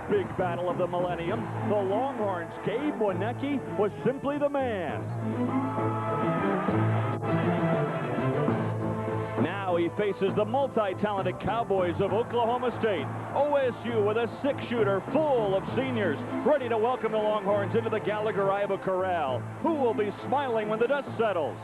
big battle of the millennium, the Longhorns' Gabe Muoneke was simply the man. Now he faces the multi-talented Cowboys of Oklahoma State. OSU with a six-shooter full of seniors, ready to welcome the Longhorns into the Gallagher-Iba corral. Who will be smiling when the dust settles?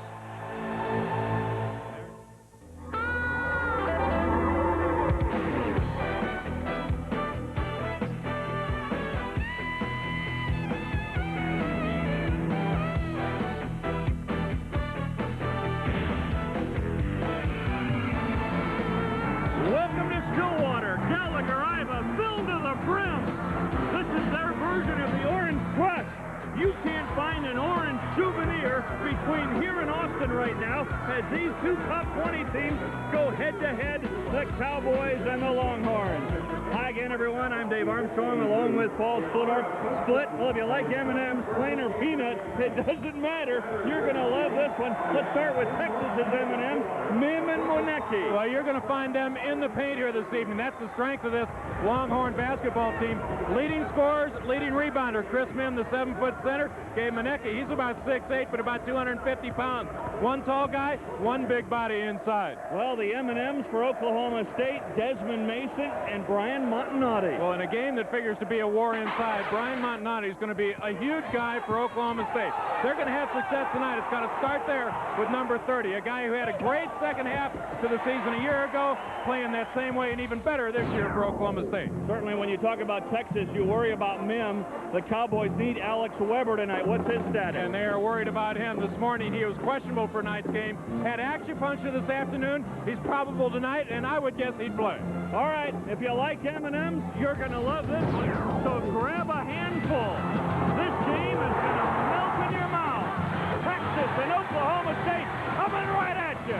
Welcome to Stillwater, Gallagher-Iba, filled to the brim. This is their version of the Orange Crush. You can't find an orange souvenir between here and Austin right now as these two top 20 teams go head-to-head, the Cowboys and the Longhorns. Hi again, everyone. I'm Dave Armstrong along with Paul Split. Well, if you like M&M's, plain or peanut, it doesn't matter. You're going to love this one. Let's start with Texas's M&M's, Mihm and Muoneke. Well, you're going to find them in the paint here this evening. That's the strength of this Longhorn basketball team. Leading scorers, leading rebounder, Chris Mihm, the 7-foot center. Gabe Muoneke, he's about 6'8", but about 250 pounds. One tall guy, one big body inside. Well, the M&M's for Oklahoma State, Desmond Mason and Brian Montanati. Well, in a game that figures to be a war inside, Brian Montanati is going to be a huge guy for Oklahoma State. They're going to have success tonight. It's got to start there with number 30, a guy who had a great second half to the season a year ago, playing that same way and even better this year for Oklahoma State. Certainly when you talk about Texas, you worry about Mihm. The Cowboys need Alex Weber tonight. What's his status? And they are worried about him this morning. He was questionable for tonight's game. Had acupuncture this afternoon. He's probable tonight, and I would guess he'd play. All right, if you like M&M's, you're going to love this one. So grab a handful. This game is going to melt in your mouth. Texas and Oklahoma State coming right at you.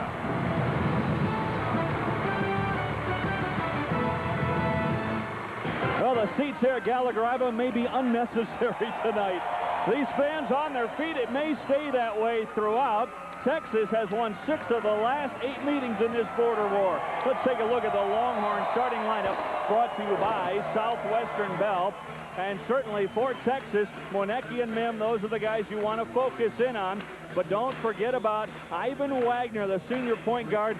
Well, the seats here at Gallagher-Iba may be unnecessary tonight. These fans on their feet, it may stay that way throughout. Texas has won 6 of the last 8 meetings in this border war. Let's take a look at the Longhorn starting lineup brought to you by Southwestern Bell. And certainly for Texas, Muoneke and Mihm, those are the guys you want to focus in on. But don't forget about Ivan Wagner, the senior point guard.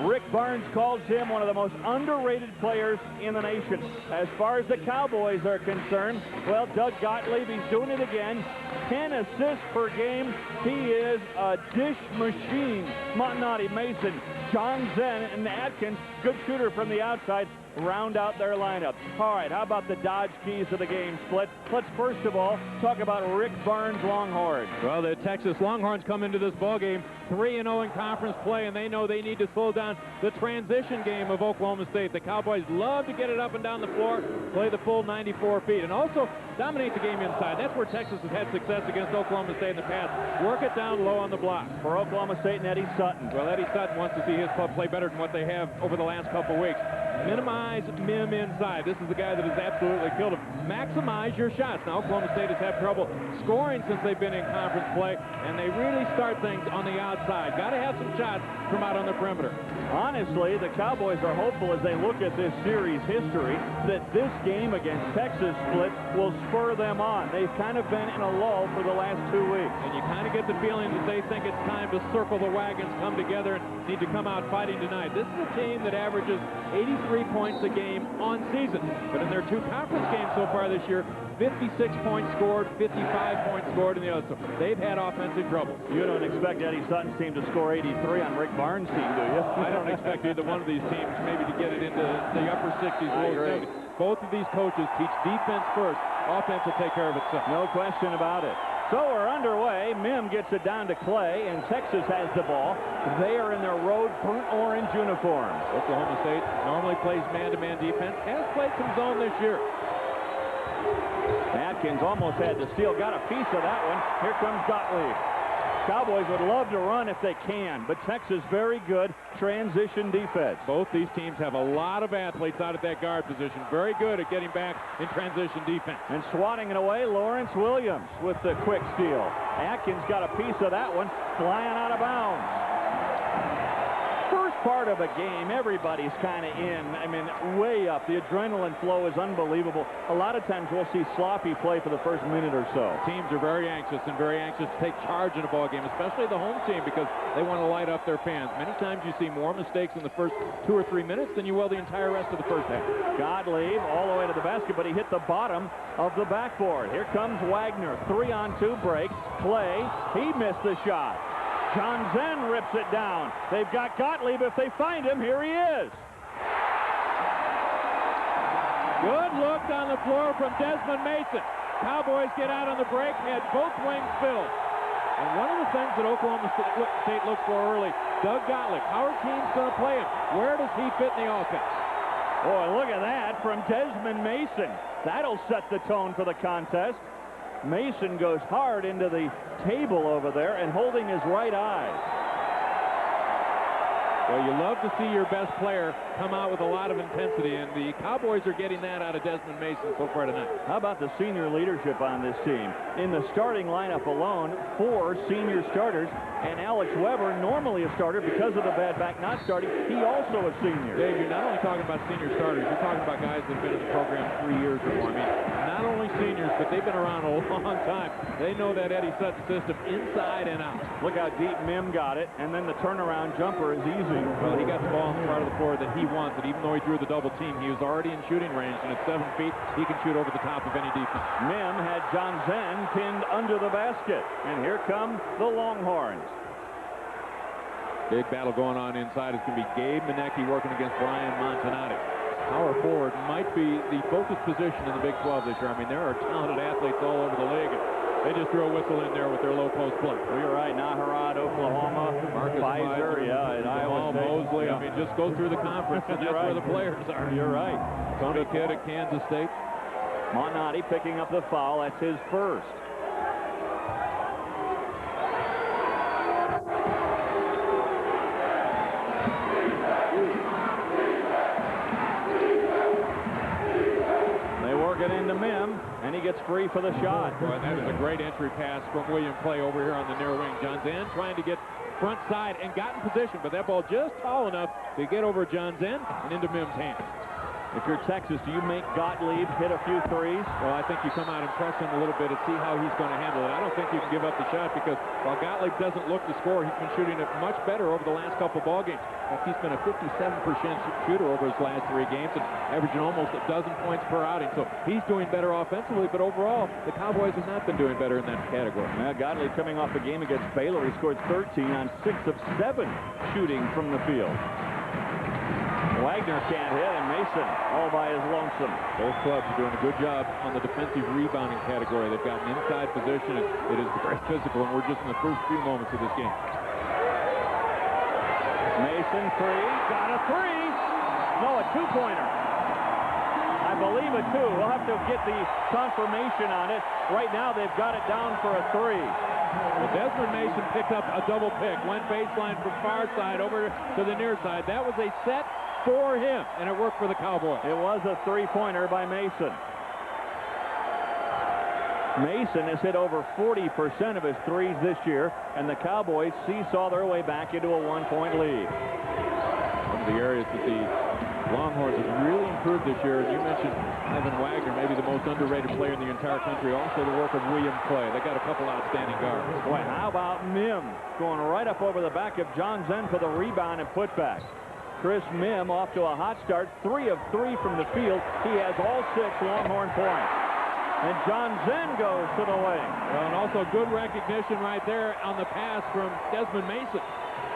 Rick Barnes calls him one of the most underrated players in the nation. As far as the Cowboys are concerned, well, Doug Gottlieb, he's doing it again. 10 assists per game. He is a dish machine. Montanati, Mason, John Zen, and Atkins, good shooter from the outside, round out their lineup. All right, how about the Dodge keys of the game, Split? Let's first of all talk about Rick Barnes' Longhorns. Well, the Texas Longhorns come into this ball game 3-0 in conference play, and they know they need to slow down the transition game of Oklahoma State. The Cowboys love to get it up and down the floor, play the full 94 feet, and also dominate the game inside. That's where Texas has had success against Oklahoma State in the past. Work it down low on the block. For Oklahoma State and Eddie Sutton. Well, Eddie Sutton wants to see his club play better than what they have over the last couple weeks. Minimize Mihm inside. This is the guy that has absolutely killed him. Maximize your shots. Now, Oklahoma State has had trouble scoring since they've been in conference play, and they really start things on the outside. Got to have some shots from out on the perimeter. Honestly, the Cowboys are hopeful as they look at this series history that this game against Texas, Split, will spur them on. They've kind of been in a lull for the last 2 weeks. And you kind of get the feeling that they think it's time to circle the wagons, come together, and need to come out fighting tonight. This is a team that averages 83 points a game on season. But in their 2 conference games so far this year, 56 points scored, 55 points scored in the other. So they've had offensive trouble. You don't expect Eddie Sutton's team to score 83 on Rick Barnes' team, do you? I don't expect either one of these teams maybe to get it into the upper 60s, low 70s. Both of these coaches teach defense first. Offense will take care of itself. No question about it. So we're underway. Mihm gets it down to Clay, and Texas has the ball. They are in their road burnt orange uniforms. Oklahoma State normally plays man-to-man defense. Has played some zone this year. Atkins almost had the steal. Got a piece of that one. Here comes Gottlieb. Cowboys would love to run if they can, but Texas very good transition defense. Both these teams have a lot of athletes out at that guard position. Very good at getting back in transition defense. And swatting it away, Lawrence Williams with the quick steal. Atkins got a piece of that one, flying out of bounds. First part of a game. Everybody's kind of in. I mean, way up. The adrenaline flow is unbelievable. A lot of times we'll see sloppy play for the first minute or so. Teams are very anxious to take charge in a ball game, especially the home team, because they want to light up their fans. Many times you see more mistakes in the first 2 or 3 minutes than you will the entire rest of the first half. Gottlieb all the way to the basket, but he hit the bottom of the backboard. Here comes Wagner. 3-on-2 break. Play. He missed the shot. John Zen rips it down. They've got Gottlieb. If they find him, here he is. Good look on the floor from Desmond Mason. Cowboys get out on the break, had both wings filled. And one of the things that Oklahoma State looked for early, Doug Gottlieb, how are teams going to play him? Where does he fit in the offense? Boy, look at that from Desmond Mason. That'll set the tone for the contest. Mason goes hard into the table over there and holding his right eye. Well, you love to see your best player come out with a lot of intensity, and the Cowboys are getting that out of Desmond Mason so far tonight. How about the senior leadership on this team? In the starting lineup alone, 4 senior starters, and Alex Weber, normally a starter because of the bad back not starting, he also a senior. Dave, you're not only talking about senior starters, you're talking about guys that have been in the program 3 years or more. I mean, not only seniors, but they've been around a long time. They know that Eddie Sutton system inside and out. Look how deep Mihm got it, and then the turnaround jumper is easy. Well, he got the ball on the part of the floor that he wanted. Even though he drew the double team, he was already in shooting range, and at 7 feet, he can shoot over the top of any defense. Mihm had John Zen pinned under the basket, and here come the Longhorns. Big battle going on inside. It's going to be Gabe Muoneke working against Brian Montanati. Power forward might be the focus position in the Big 12 this year. I mean, there are talented athletes all over the league. They just threw a whistle in there with their low post play. Well, you're right. Naharad, Oklahoma, Pfizer, and Iowa State. Mosley. Yeah. I mean, just go through the conference, and that's right. where the players are. You're right. Tony Kidd at Kansas State. Montanati picking up the foul. That's his first. It into Mihm, and he gets free for the shot. Boy, that is a great entry pass from William Clay over here on the near wing. John Zen trying to get front side and got in position, but that ball just tall enough to get over John Zen and into Mim's hands. If you're Texas, do you make Gottlieb hit a few threes? Well, I think you come out and press him a little bit and see how he's going to handle it. I don't think you can give up the shot because while Gottlieb doesn't look to score, he's been shooting it much better over the last couple ball games. In fact, he's been a 57% shooter over his last 3 games and averaging almost 12 points per outing. So he's doing better offensively, but overall, the Cowboys have not been doing better in that category. Well, Gottlieb coming off the game against Baylor, he scored 13 on 6 of 7 shooting from the field. Wagner can't hit, and Mason all by his lonesome. Both clubs are doing a good job on the defensive rebounding category. They've got an inside position, and it is very physical, and we're just in the first few moments of this game. Mason three, got a three. No, a 2-pointer. I believe a 2. We'll have to get the confirmation on it. Right now, they've got it down for a 3. Well, Desmond Mason picked up a double pick. Went baseline from far side over to the near side. That was a set for him, and it worked for the Cowboys. It was a 3-pointer by Mason. Mason has hit over 40% of his threes this year, and the Cowboys seesaw their way back into a 1-point lead. One of the areas that the Longhorns have really improved this year, and you mentioned Ivan Wagner, maybe the most underrated player in the entire country. Also the work of William Clay. They got a couple outstanding guards. Boy, how about Mihm going right up over the back of John Zen for the rebound and putback. Chris Mihm off to a hot start, 3 of 3 from the field. He has all 6 Longhorn points. And John Zen goes to the wing. Well, and also good recognition right there on the pass from Desmond Mason.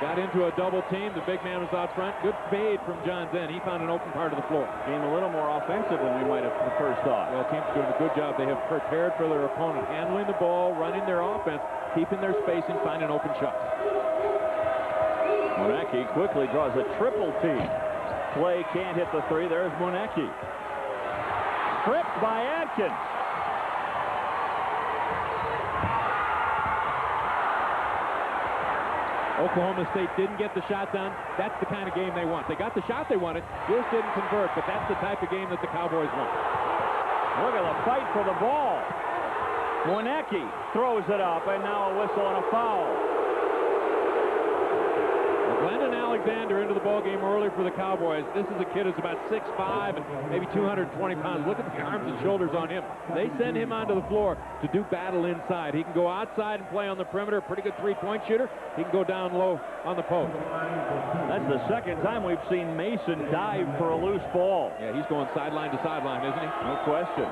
Got into a double team. The big man was out front. Good fade from John Zen. He found an open part of the floor. Being a little more offensive than we might have first thought. Well, team's doing a good job. They have prepared for their opponent, handling the ball, running their offense, keeping their spacing, finding open shots. Muoneke quickly draws a triple team. Clay can't hit the 3. There's Muoneke. Stripped by Adkins. Oklahoma State didn't get the shot done. That's the kind of game they want. They got the shot they wanted, just didn't convert, but that's the type of game that the Cowboys want. Look at the fight for the ball. Muoneke throws it up, and now a whistle and a foul. Well, Glendon Alexander into the ball game early for the Cowboys. This is a kid who's about 6'5" and maybe 220 pounds. Look at the arms and shoulders on him. They send him onto the floor to do battle inside. He can go outside and play on the perimeter. Pretty good three-point shooter. He can go down low on the post. That's the second time we've seen Mason dive for a loose ball. Yeah, he's going sideline to sideline, isn't he? No question.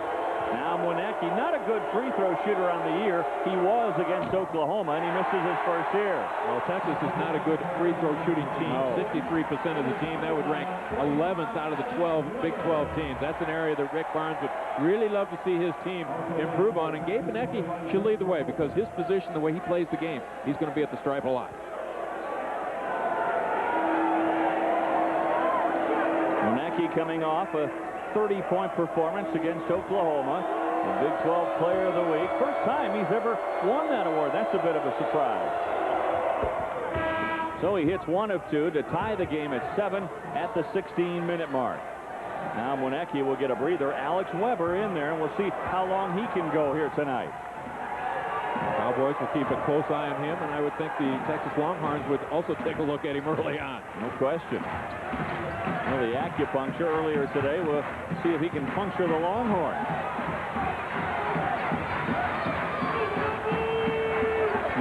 Now Muoneke, not a good free throw shooter on the year. He was against Oklahoma, and he misses his first year. Well, Texas is not a good free throw shooting team. 63% of the team. That would rank 11th out of the 12 Big 12 teams. That's an area that Rick Barnes would really love to see his team improve on. And Gabe Muoneke should lead the way because his position, the way he plays the game, he's going to be at the stripe a lot. Muoneke coming off a 30-point performance against Oklahoma. The Big 12 Player of the Week. First time he's ever won that award. That's a bit of a surprise. So he hits 1 of 2 to tie the game at 7 at the 16-minute mark. Now Muoneke will get a breather. Alex Weber in there, and we'll see how long he can go here tonight. Cowboys will keep a close eye on him, and I would think the Texas Longhorns would also take a look at him early on. No question. Well, the acupuncture earlier today, we'll see if he can puncture the Longhorn.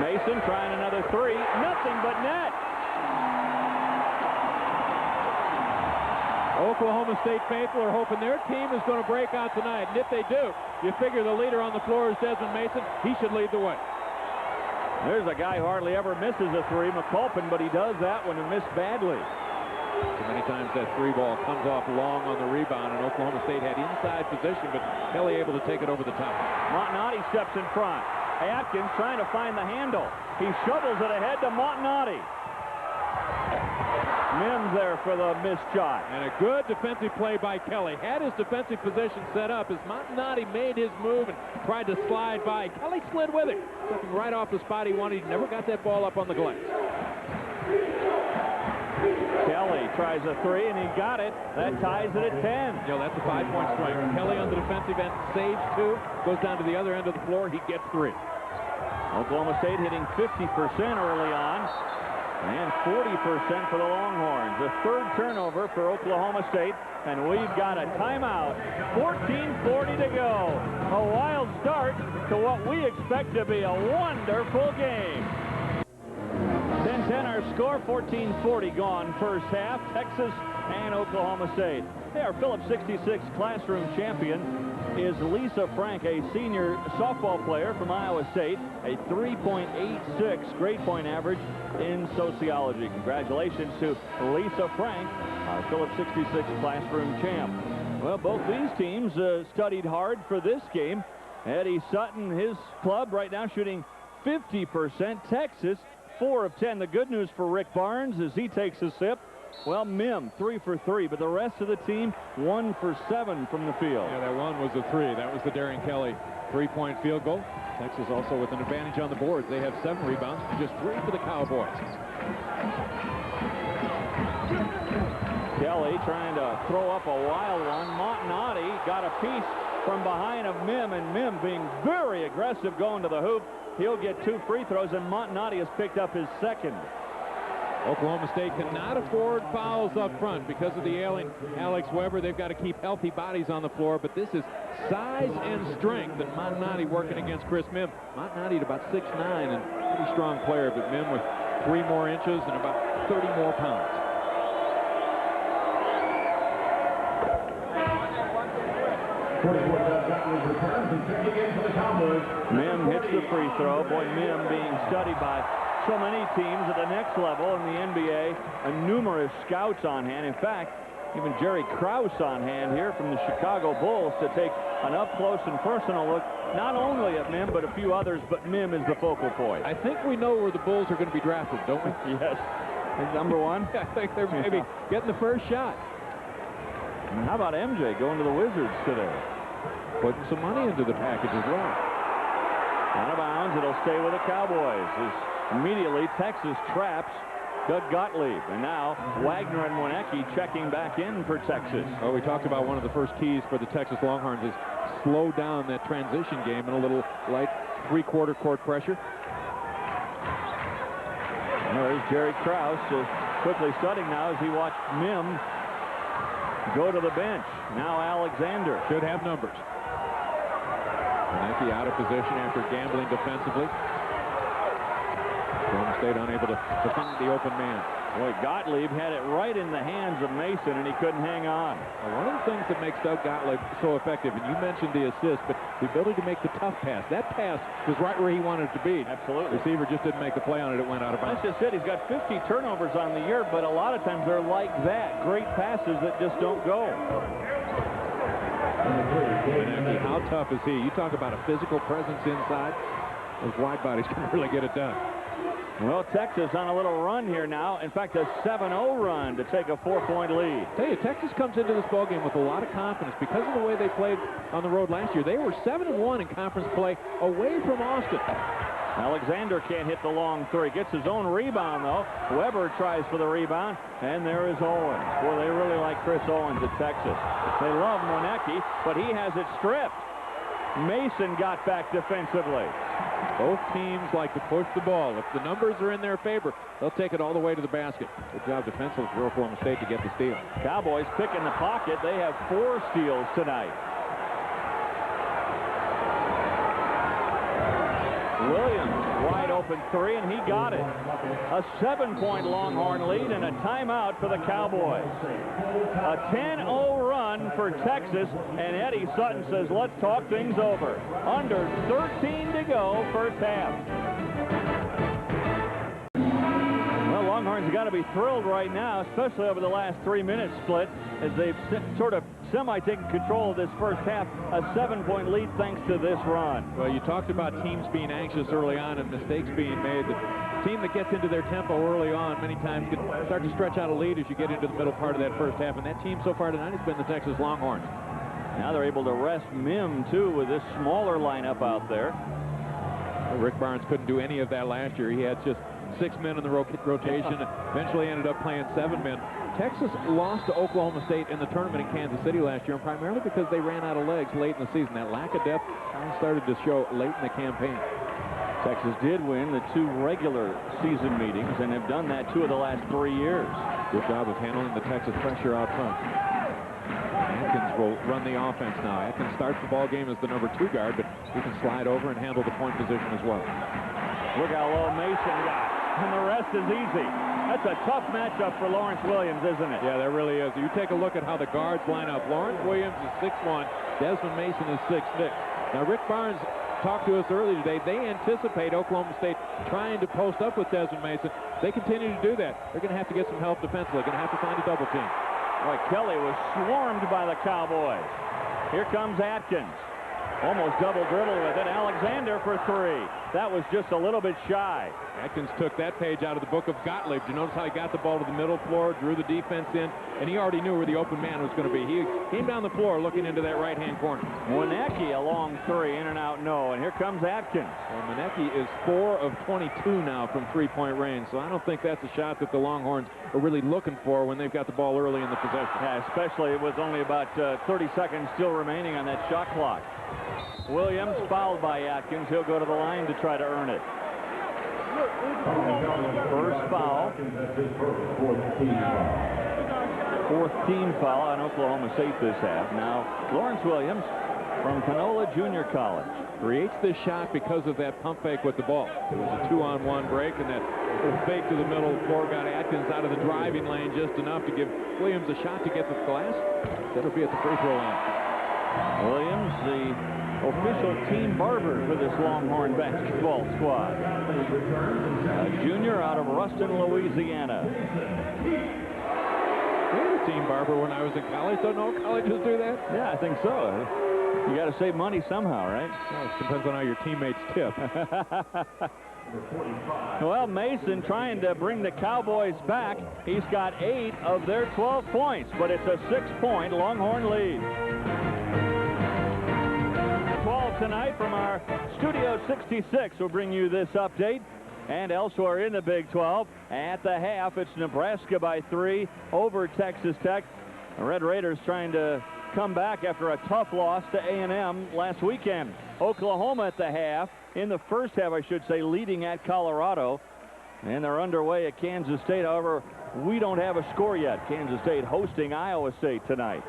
Mason trying another 3. Nothing but net. Oklahoma State faithful are hoping their team is going to break out tonight. And if they do, you figure the leader on the floor is Desmond Mason. He should lead the way. There's a guy who hardly ever misses a 3, McCulpin, but he does that when he missed badly. So many times that 3 ball comes off long on the rebound, and Oklahoma State had inside position, but Kelly able to take it over the top. Montanati steps in front. Atkins trying to find the handle. He shovels it ahead to Montanati. Mihm there for the missed shot. And a good defensive play by Kelly. Had his defensive position set up as Montanati made his move and tried to slide by. Kelly slid with it. Took him right off the spot he wanted. He never got that ball up on the glass. Kelly tries a 3, and he got it. That ties it at 10. You know, that's a 5-point swing. Kelly on the defensive end saves 2, goes down to the other end of the floor. He gets 3. Oklahoma State hitting 50% early on, and 40% for the Longhorns. The 3rd turnover for Oklahoma State, and we've got a timeout. 14:40 to go. A wild start to what we expect to be a wonderful game. 10-10 our score, 14:40 gone first half. Texas and Oklahoma State. Hey, our Phillips 66 classroom champion is Lisa Frank, a senior softball player from Iowa State, a 3.86 grade point average in sociology. Congratulations to Lisa Frank, our Phillips 66 classroom champ. Well, both these teams studied hard for this game. Eddie Sutton, his club right now shooting 50%. Texas 4 of 10. The good news for Rick Barnes as he takes a sip. Well, Mihm 3 for 3, but the rest of the team 1 for 7 from the field. Yeah, that one was a 3. That was the Darren Kelly 3-point field goal. Texas also with an advantage on the boards. They have 7 rebounds, just 3 for the Cowboys. Kelly trying to throw up a wild one. Montanati got a piece from behind of Mihm, and Mihm being very aggressive going to the hoop. He'll get 2 free throws, and Montanati has picked up his 2nd. Oklahoma State cannot afford fouls up front because of the ailing Alex Weber. They've got to keep healthy bodies on the floor, but this is size and strength, and Montanati working against Chris Mihm. Montanati at about 6'9", and pretty strong player, but Mihm with 3 more inches and about 30 more pounds. Mihm hits the free throw. Boy, Mihm being studied by so many teams at the next level in the NBA, and numerous scouts on hand. In fact, even Jerry Krause on hand here from the Chicago Bulls to take an up-close and personal look, not only at Mihm, but a few others, but Mihm is the focal point. I think we know where the Bulls are going to be drafted, don't we? Yes. He's number 1? I think they're maybe getting the first shot. And how about MJ going to the Wizards today? Putting some money into the package as well. Out of bounds, it'll stay with the Cowboys. Immediately, Texas traps Doug Gottlieb. And now, Wagner and Muoneke checking back in for Texas. Well, we talked about one of the first keys for the Texas Longhorns is slow down that transition game and a little light 3-quarter court pressure. There's Jerry Krause quickly studying now as he watched Mihm go to the bench. Now Alexander. Should have numbers. Muoneke out of position after gambling defensively. Oklahoma State unable to find the open man. Boy, Gottlieb had it right in the hands of Mason, and he couldn't hang on. Well, one of the things that makes Doug Gottlieb so effective, and you mentioned the assist, but the ability to make the tough pass. That pass was right where he wanted it to be. Absolutely. The receiver just didn't make the play on it. It went out of bounds. That's just it. He's got 50 turnovers on the year, but a lot of times they're like that. Great passes that just don't go. Muoneke, how tough is he? You talk about a physical presence inside. Those wide bodies can really get it done. Well, Texas on a little run here now. In fact, a 7-0 run to take a 4-point lead. Tell you, Texas comes into this ballgame with a lot of confidence because of the way they played on the road last year. They were 7-1 in conference play away from Austin. Alexander can't hit the long three. Gets his own rebound, though. Weber tries for the rebound, and there is Owens. Boy, they really like Chris Owens at Texas. They love Muoneke, but he has it stripped. Mason got back defensively. Both teams like to push the ball. If the numbers are in their favor, they'll take it all the way to the basket. Good job defensively for Oklahoma State to get the steal. Cowboys pick in the pocket. They have 4 steals tonight. Williams, wide open three, and he got it. A 7-point Longhorn lead and a timeout for the Cowboys. A 10-0 run for Texas, and Eddie Sutton says, let's talk things over. Under 13 to go, first half. Well, Longhorns got to be thrilled right now, especially over the last 3-minute split, as they've sort of semi-taken control of this first half. A 7-point lead thanks to this run. Well, you talked about teams being anxious early on and mistakes being made. The team that gets into their tempo early on many times can start to stretch out a lead as you get into the middle part of that first half, and that team so far tonight has been the Texas Longhorns. Now they're able to rest Mihm, too, with this smaller lineup out there. Rick Barnes couldn't do any of that last year. He had just 6 men in the rotation, eventually ended up playing 7 men. Texas lost to Oklahoma State in the tournament in Kansas City last year, and primarily because they ran out of legs late in the season. That lack of depth started to show late in the campaign. Texas did win the 2 regular season meetings and have done that 2 of the last 3 years. Good job of handling the Texas pressure out front. Atkins will run the offense now. Atkins starts the ball game as the number 2 guard, but he can slide over and handle the point position as well. Look how low Mason got, and the rest is easy. That's a tough matchup for Lawrence Williams, isn't it? Yeah, that really is. You take a look at how the guards line up. Lawrence Williams is 6'1", Desmond Mason is 6'6". Now, Rick Barnes talked to us earlier today. They anticipate Oklahoma State trying to post up with Desmond Mason. They continue to do that. They're going to have to get some help defensively. They're going to have to find a double team. Boy, Kelly was swarmed by the Cowboys. Here comes Atkins. Almost double dribble with it. Alexander for 3. That was just a little bit shy. Atkins took that page out of the book of Gottlieb. You notice how he got the ball to the middle floor, drew the defense in, and he already knew where the open man was going to be. He came down the floor looking into that right-hand corner. Muoneke a long 3, in and out, no. And here comes Atkins. Well, Muoneke is 4 of 22 now from 3-point range, so I don't think that's a shot that the Longhorns are really looking for when they've got the ball early in the possession. Yeah, especially with only about 30 seconds still remaining on that shot clock. Williams fouled by Atkins. He'll go to the line to try to earn it. First foul. 4th team foul on Oklahoma State this half. Now, Lawrence Williams from Panola Junior College creates this shot because of that pump fake with the ball. It was a 2-on-1 break, and that fake to the middle floor got Atkins out of the driving lane just enough to give Williams a shot to get the glass. That'll be at the free throw line. Williams, the official team barber for this Longhorn basketball squad. A junior out of Ruston, Louisiana. We had a team barber when I was in college. Don't all colleges do that? Yeah, I think so. You got to save money somehow, right? Well, it depends on how your teammates tip. Well, Mason trying to bring the Cowboys back. He's got 8 of their 12 points, but it's a 6-point Longhorn lead. 12 tonight from our Studio 66. We'll bring you this update. And elsewhere in the Big 12, at the half, it's Nebraska by 3 over Texas Tech. The Red Raiders trying to come back after a tough loss to A&M last weekend. Oklahoma at the half, in the first half, I should say, leading at Colorado. And they're underway at Kansas State. However, we don't have a score yet. Kansas State hosting Iowa State tonight.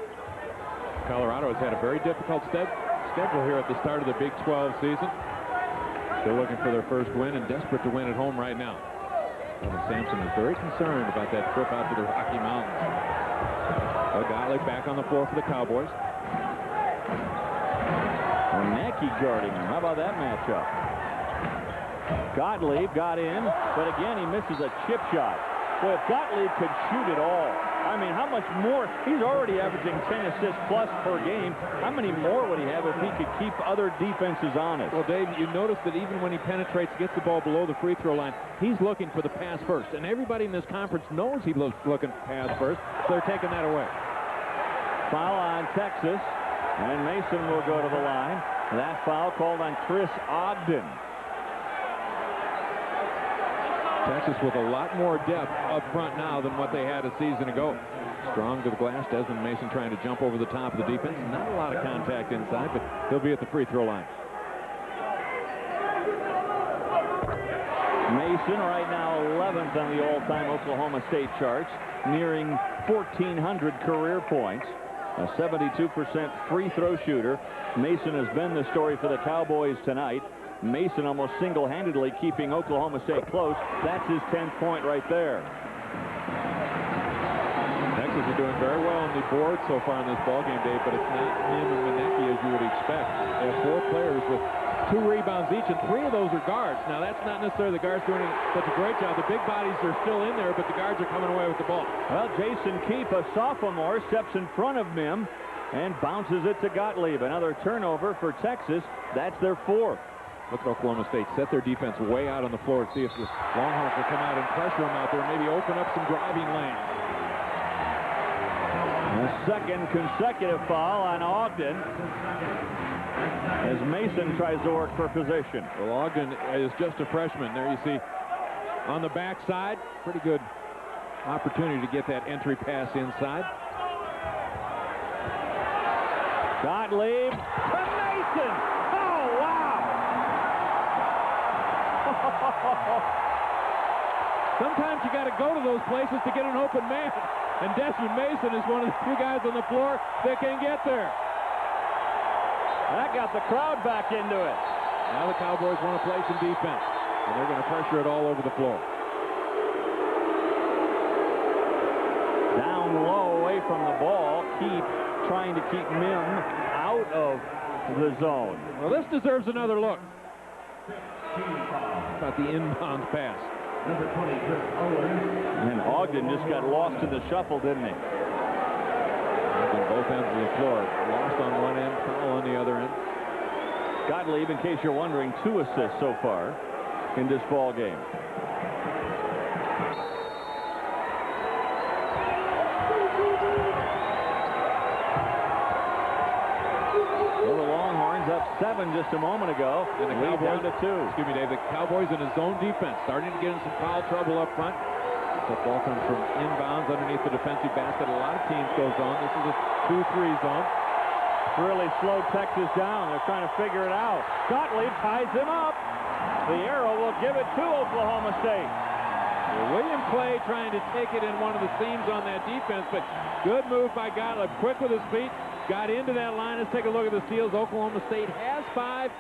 Colorado has had a very difficult schedule here at the start of the Big 12 season. They're looking for their first win and desperate to win at home right now. Kevin Sampson is very concerned about that trip out to the Rocky Mountains. Gottlieb back on the floor for the Cowboys. Muoneke guarding him. How about that matchup? Gottlieb got in, but again he misses a chip shot. Boy, if Gottlieb could shoot it all, I mean, how much more? He's already averaging 10 assists plus per game. How many more would he have if he could keep other defenses honest? Well, Dave, you notice that even when he penetrates, gets the ball below the free throw line, he's looking for the pass first. And everybody in this conference knows he's looking for pass first, so they're taking that away. Foul on Texas, and Mason will go to the line. That foul called on Chris Ogden. Texas with a lot more depth up front now than what they had a season ago. Strong to the glass. Desmond Mason trying to jump over the top of the defense. Not a lot of contact inside, but he'll be at the free throw line. Mason right now 11th on the all-time Oklahoma State charts, nearing 1,400 career points. A 72% free throw shooter. Mason has been the story for the Cowboys tonight. Mason almost single-handedly keeping Oklahoma State close. That's his 10th point right there. Texas is doing very well on the board so far in this ballgame, Dave, but it's not Mihm and Muoneke as you would expect. They have 4 players with 2 rebounds each, and 3 of those are guards. Now, that's not necessarily the guards doing such a great job. The big bodies are still in there, but the guards are coming away with the ball. Well, Jason Keefe, a sophomore, steps in front of Mihm and bounces it to Gottlieb. Another turnover for Texas. That's their 4th. Look at Oklahoma State set their defense way out on the floor to see if the Longhorns will come out and pressure them out there, maybe open up some driving lanes. The second consecutive foul on Ogden as Mason tries to work for position. Well, Ogden is just a freshman. There you see on the backside, pretty good opportunity to get that entry pass inside. Gottlieb to Mason. Oh, wow. Sometimes you got to go to those places to get an open man, and Desmond Mason is one of the few guys on the floor that can get there. That got the crowd back into it. Now the Cowboys want to play some defense, and they're going to pressure it all over the floor. Down low, away from the ball. Trying to keep Mihm out of the zone. Well, this deserves another look. About the inbound pass. And Ogden just got lost in the shuffle, didn't he? On both ends of the floor. Lost on one end, foul on the other end. Gottlieb, in case you're wondering, 2 assists so far in this ball game. Well, the Longhorns up 7 just a moment ago, and the Cowboys Cowboys to 2. Excuse me, Dave. The Cowboys in his zone defense starting to get in some foul trouble up front. The ball comes from inbounds underneath the defensive basket. A lot of teams go zone. This is a 2-3 zone. Really slowed Texas down. They're trying to figure it out. Gottlieb ties him up. The arrow will give it to Oklahoma State. Well, William Clay trying to take it in one of the seams on that defense, but good move by Gottlieb. Quick with his feet. Got into that line. Let's take a look at the steals. Oklahoma State has 5.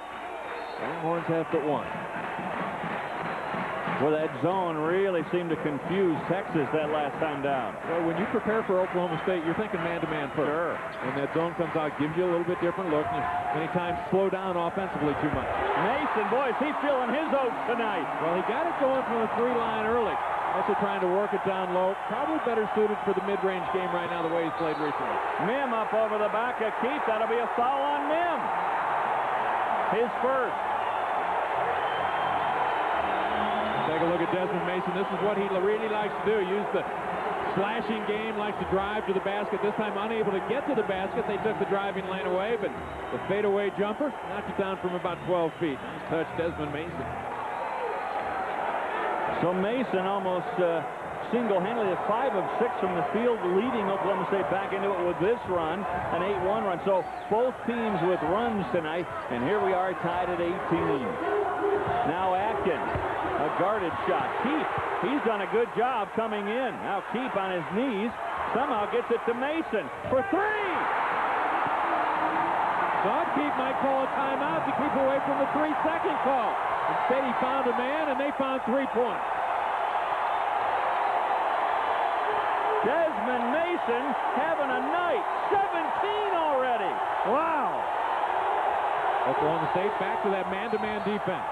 Longhorns have but 1. Well, that zone really seemed to confuse Texas that last time down. Well, when you prepare for Oklahoma State, you're thinking man-to-man first. Sure. When that zone comes out, gives you a little bit different look. And many times slow down offensively too much. Mason, boy, is he feeling his oats tonight. Well, he got it going from the 3-line early. Also trying to work it down low. Probably better suited for the mid-range game right now, the way he's played recently. Mihm up over the back of Keefe. That'll be a foul on Mihm. His first. Take a look at Desmond Mason. This is what he really likes to do. Use the slashing game, likes to drive to the basket. This time unable to get to the basket. They took the driving lane away, but the fadeaway jumper knocked it down from about 12 feet. Nice touch, Desmond Mason. So Mason almost single-handedly at 5 of 6 from the field, leading Oklahoma State back into it with this run, an 8-1 run. So both teams with runs tonight, and here we are tied at 18. Now Atkins, a guarded shot. Keep, he's done a good job coming in. Now Keep on his knees, somehow gets it to Mason for three. Thought Keep might call a timeout to keep away from the 3-second call. Instead, he found a man, and they found 3 points. Desmond Mason having a night. 17 already. Wow. Oklahoma State back to that man-to-man defense.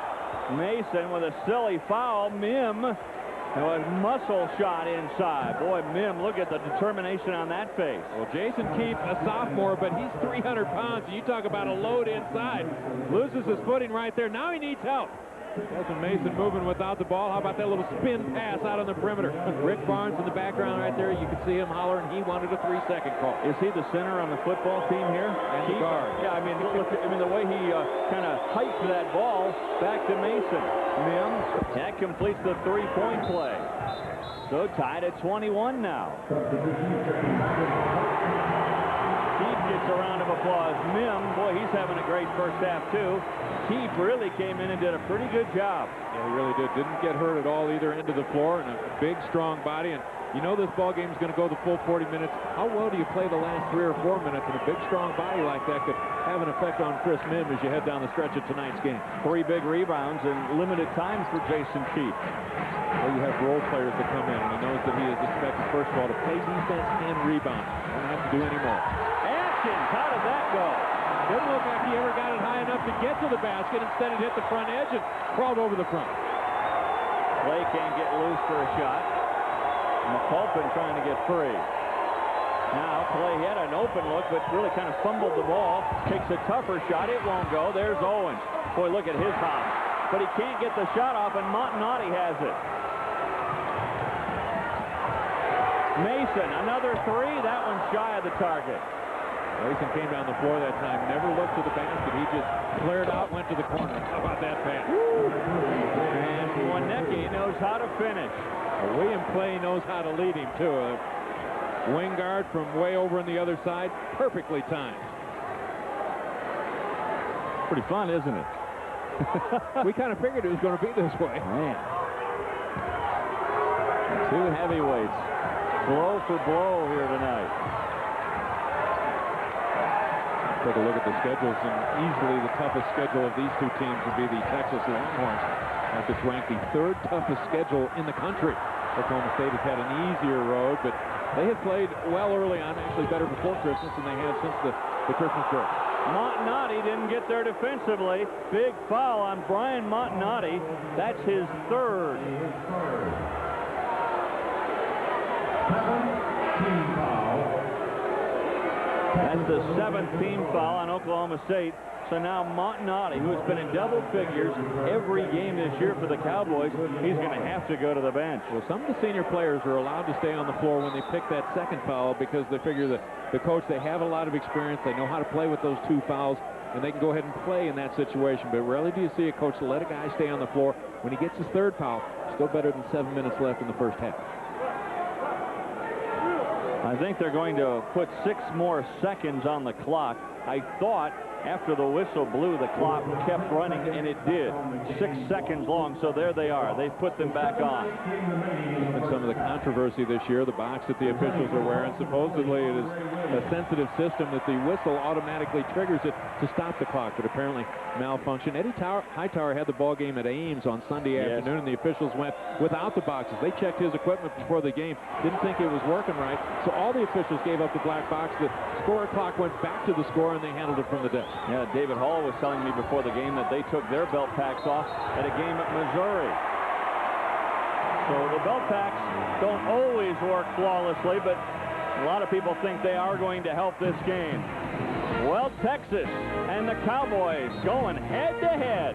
Mason with a silly foul. Mihm, a muscle shot inside. Boy, Mihm, look at the determination on that face. Well, Jason Keep, a sophomore, but he's 300 pounds. You talk about a load inside. Loses his footing right there. Now he needs help. Desmond Mason moving without the ball. How about that little spin pass out on the perimeter? Rick Barnes in the background right there. You can see him hollering. He wanted a 3-second call. Is he the center on the football team here? And the guard. Yeah, I mean, look, the way he kind of hiked that ball back to Mason. Mihm, that completes the 3-point play. So tied at 21 now. Keith gets a round of applause. Mihm, boy, he's having a great first half, too. Keith really came in and did a pretty good job. Yeah, he really did. Didn't get hurt at all either end of the floor, and a big, strong body. And you know this ball game is going to go the full 40 minutes. How well do you play the last 3 or 4 minutes? And a big, strong body like that could have an effect on Chris Mihm as you head down the stretch of tonight's game. 3 big rebounds and limited time for Jason Keith. Well, you have role players that come in, and he knows that he is expected, first of all, to play defense and rebound. Don't have to do any more. Atkins, how did that go? Didn't look like he ever got it high enough to get to the basket. Instead, it hit the front edge and crawled over the front. Clay can't get loose for a shot. McCulpin trying to get free. Now, Clay had an open look, but really kind of fumbled the ball. Takes a tougher shot. It won't go. There's Owens. Boy, look at his hop. But he can't get the shot off, and Montanati has it. Mason, another 3. That one's shy of the target. Mason came down the floor that time, never looked to the basket. He just flared out, went to the corner. How about that pass? And Muoneke knows how to finish. William Clay knows how to lead him, too. A wing guard from way over on the other side, perfectly timed. Pretty fun, isn't it? We kind of figured it was going to be this way. Man. 2 heavyweights. Blow for blow here tonight. Take a look at the schedules, and easily the toughest schedule of these 2 teams would be the Texas Longhorns. It's ranked the 3rd toughest schedule in the country. Oklahoma State has had an easier road, but they have played well early on, actually better before Christmas than they have since the Christmas break. Montanati didn't get there defensively. Big foul on Brian Montanati. That's his 3rd. 7-team foul. That's the 7th team foul on Oklahoma State. So now Montanati, who has been in double figures every game this year for the Cowboys, he's going to have to go to the bench. Well, some of the senior players are allowed to stay on the floor when they pick that 2nd foul because they figure that the coach, they have a lot of experience. They know how to play with those 2 fouls, and they can go ahead and play in that situation. But rarely do you see a coach let a guy stay on the floor when he gets his 3rd foul. Still better than 7 minutes left in the first half. I think they're going to put 6 more seconds on the clock. I thought after the whistle blew, the clock kept running, and it did. 6 seconds long, so there they are. They put them back on. And some of the controversy this year, the box that the officials are wearing, supposedly it is a sensitive system that the whistle automatically triggers it to stop the clock, but apparently malfunctioned. Eddie Hightower had the ball game at Ames on Sunday afternoon, and the officials went without the boxes. They checked his equipment before the game, didn't think it was working right, so all the officials gave up the black box. The score clock went back to the score, and they handled it from the desk. Yeah, David Hall was telling me before the game that they took their belt packs off at a game at Missouri. So the belt packs don't always work flawlessly, but a lot of people think they are going to help this game. Well, Texas and the Cowboys going head-to-head.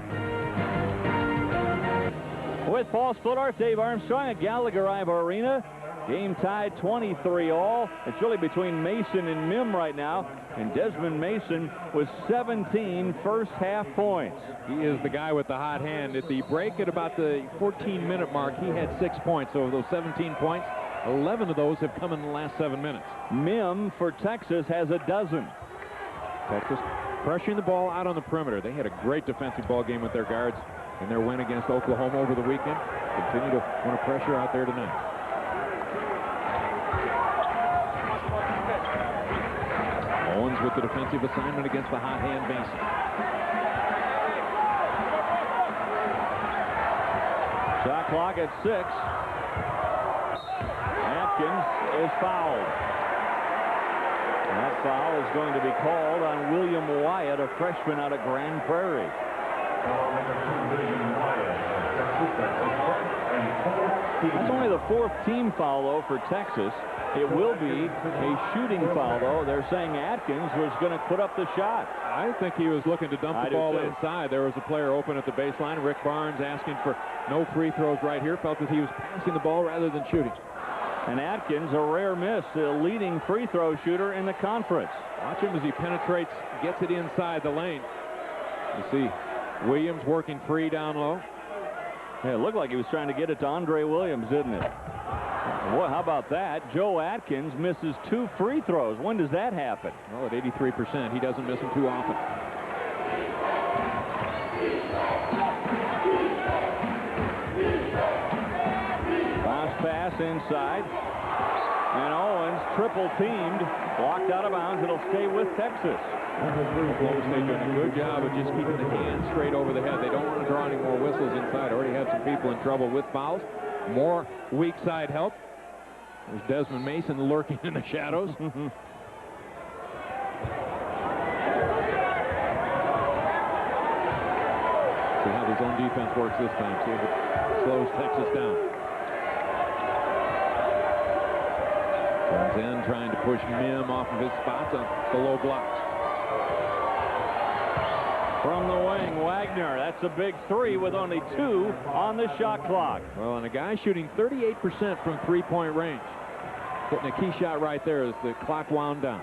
With Paul Splittorff, Dave Armstrong at Gallagher-Iba Arena. Game tied 23-all. It's really between Mason and Mihm right now. And Desmond Mason with 17 first-half points. He is the guy with the hot hand. At the break at about the 14-minute mark, he had 6 points. So of those 17 points, 11 of those have come in the last 7 minutes. Mihm for Texas has a dozen. Texas pressuring the ball out on the perimeter. They had a great defensive ball game with their guards. in their win against Oklahoma over the weekend. Continue to want to pressure out there tonight. Owens with the defensive assignment against the hot hand Mason. Shot clock at 6. Atkins is fouled. That foul is going to be called on William Wyatt, a freshman out of Grand Prairie. That's only the 4th team foul, though, for Texas. It will be a shooting foul, though. They're saying Atkins was going to put up the shot. I think he was looking to dump the ball inside. There was a player open at the baseline. Rick Barnes asking for no free throws right here. Felt that he was passing the ball rather than shooting. And Atkins, a rare miss, the leading free throw shooter in the conference. Watch him as he penetrates, gets it inside the lane. You see Williams working free down low. Yeah, it looked like he was trying to get it to Andre Williams, didn't it? Boy, how about that? Joe Atkins misses 2 free throws. When does that happen? Well, at 83%, he doesn't miss them too often. Bounce pass inside. And Owens triple teamed, blocked out of bounds. It'll stay with Texas. Oklahoma State doing a good job of just keeping the hands straight over the head. They don't want to draw any more whistles inside. Already had some people in trouble with fouls. More weak side help. There's Desmond Mason lurking in the shadows. See how the zone defense works this time. See if it slows Texas down. Comes in trying to push Mihm off of his spots on the low blocks. From the wing, Wagner. That's a big 3 with only 2 on the shot clock. Well, and a guy shooting 38% from three-point range. Hitting a key shot right there as the clock wound down.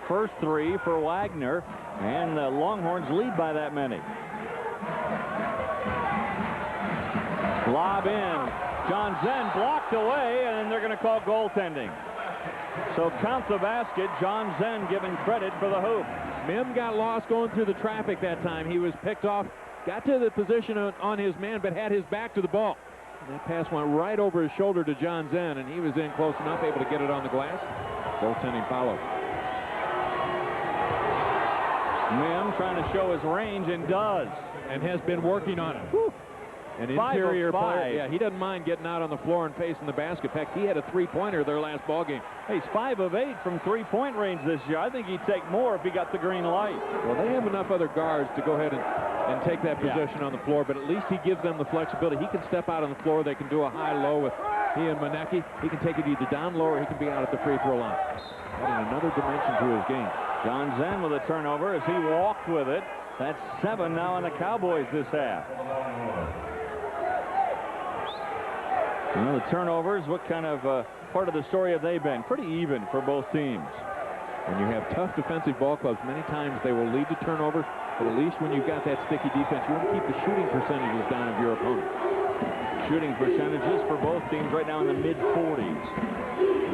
First 3 for Wagner, and the Longhorns lead by that many. Lob in. John Zen blocked away, and they're going to call goaltending. So count the basket. John Zen given credit for the hoop. Mihm got lost going through the traffic that time. He was picked off, got to the position on his man, but had his back to the ball. And that pass went right over his shoulder to John Zen, and he was in close enough, able to get it on the glass. Goaltending followed. Mihm trying to show his range, and does. And has been working on it. Whew. An interior player. Yeah, he doesn't mind getting out on the floor and facing the basket. In fact, he had a 3-pointer their last ball game. He's 5 of 8 from 3-point range this year. I think he'd take more if he got the green light. Well, they have enough other guards to go ahead and take that position on the floor, but at least he gives them the flexibility. He can step out on the floor. They can do a high-low with he and Muoneke. He can take it either down low or he can be out at the free throw line. Adding another dimension to his game. John Zen with a turnover as he walked with it. That's 7 now on the Cowboys this half. You know, the turnovers, what kind of part of the story have they been? Pretty even for both teams. When you have tough defensive ball clubs, many times they will lead to turnovers, but at least when you've got that sticky defense, you want to keep the shooting percentages down of your opponent. Shooting percentages for both teams right now in the mid-40s.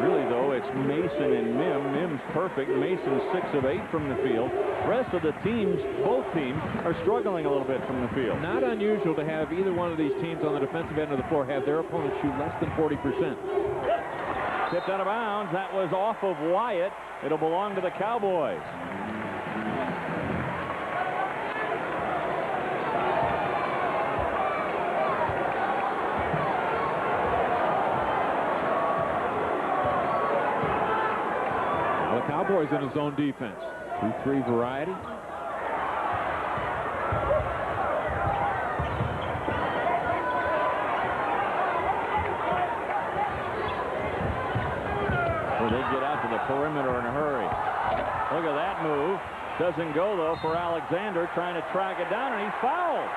Really, though, it's Mason and Mihm. Mihm's perfect. Mason's 6 of 8 from the field. The rest of the teams, both teams, are struggling a little bit from the field. Not unusual to have either one of these teams on the defensive end of the floor have their opponent shoot less than 40%. Tipped out of bounds. That was off of Wyatt. It'll belong to the Cowboys. Cowboys in his zone defense. 2-3 variety. Well, they get out to the perimeter in a hurry. Look at that move. Doesn't go, though, for Alexander, trying to track it down, and he's fouled.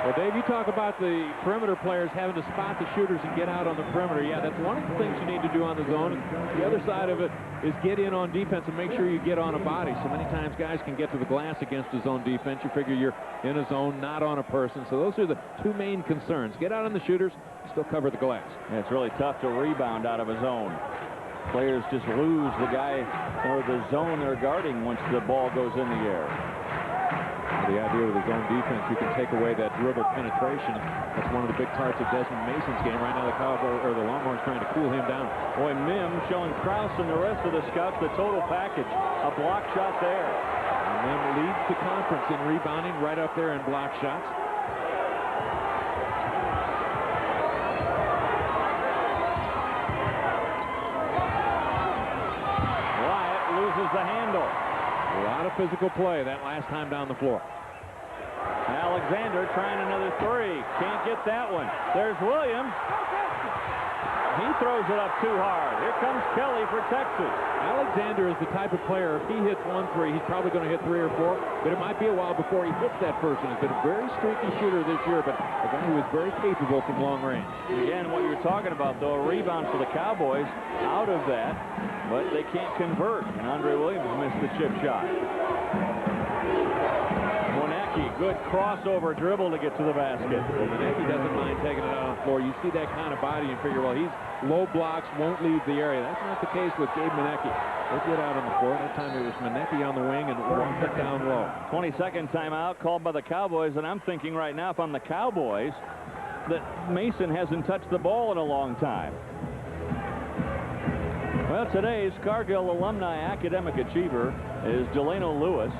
Well, Dave, you talk about the perimeter players having to spot the shooters and get out on the perimeter. Yeah, that's one of the things you need to do on the zone. The other side of it is get in on defense and make sure you get on a body. So many times guys can get to the glass against a zone defense. You figure you're in a zone, not on a person. So those are the 2 main concerns. Get out on the shooters, still cover the glass. Yeah, it's really tough to rebound out of a zone. Players just lose the guy or the zone they're guarding once the ball goes in the air. The idea with his own defense, you can take away that dribble penetration. That's one of the big parts of Desmond Mason's game. Right now, the Longhorns trying to cool him down. Boy, Mihm showing Krause and the rest of the scouts the total package. A block shot there. And Mihm leads the conference in rebounding, right up there in block shots. The handle. A lot of physical play that last time down the floor. Alexander trying another three. Can't get that one. There's Williams. He throws it up too hard. Here comes Kelly for Texas. Alexander is the type of player, if he hits 1 3, he's probably going to hit 3 or 4, but it might be a while before he hits that first one. He's been a very streaky shooter this year, but a guy who is very capable from long range. Again, what you're talking about, though, a rebound for the Cowboys out of that, but they can't convert, and Andre Williams missed the chip shot. Muoneke, good crossover dribble to get to the basket. Well, Muoneke doesn't mind taking it out on the floor. You see that kind of body and figure, well, he's low blocks, won't leave the area. That's not the case with Gabe Muoneke. They get out on the floor. That time it was Muoneke on the wing and walked it down low. 22nd timeout called by the Cowboys, and I'm thinking right now, if I'm the Cowboys, that Mason hasn't touched the ball in a long time. Well, today's Cargill Alumni Academic Achiever is Delano Lewis,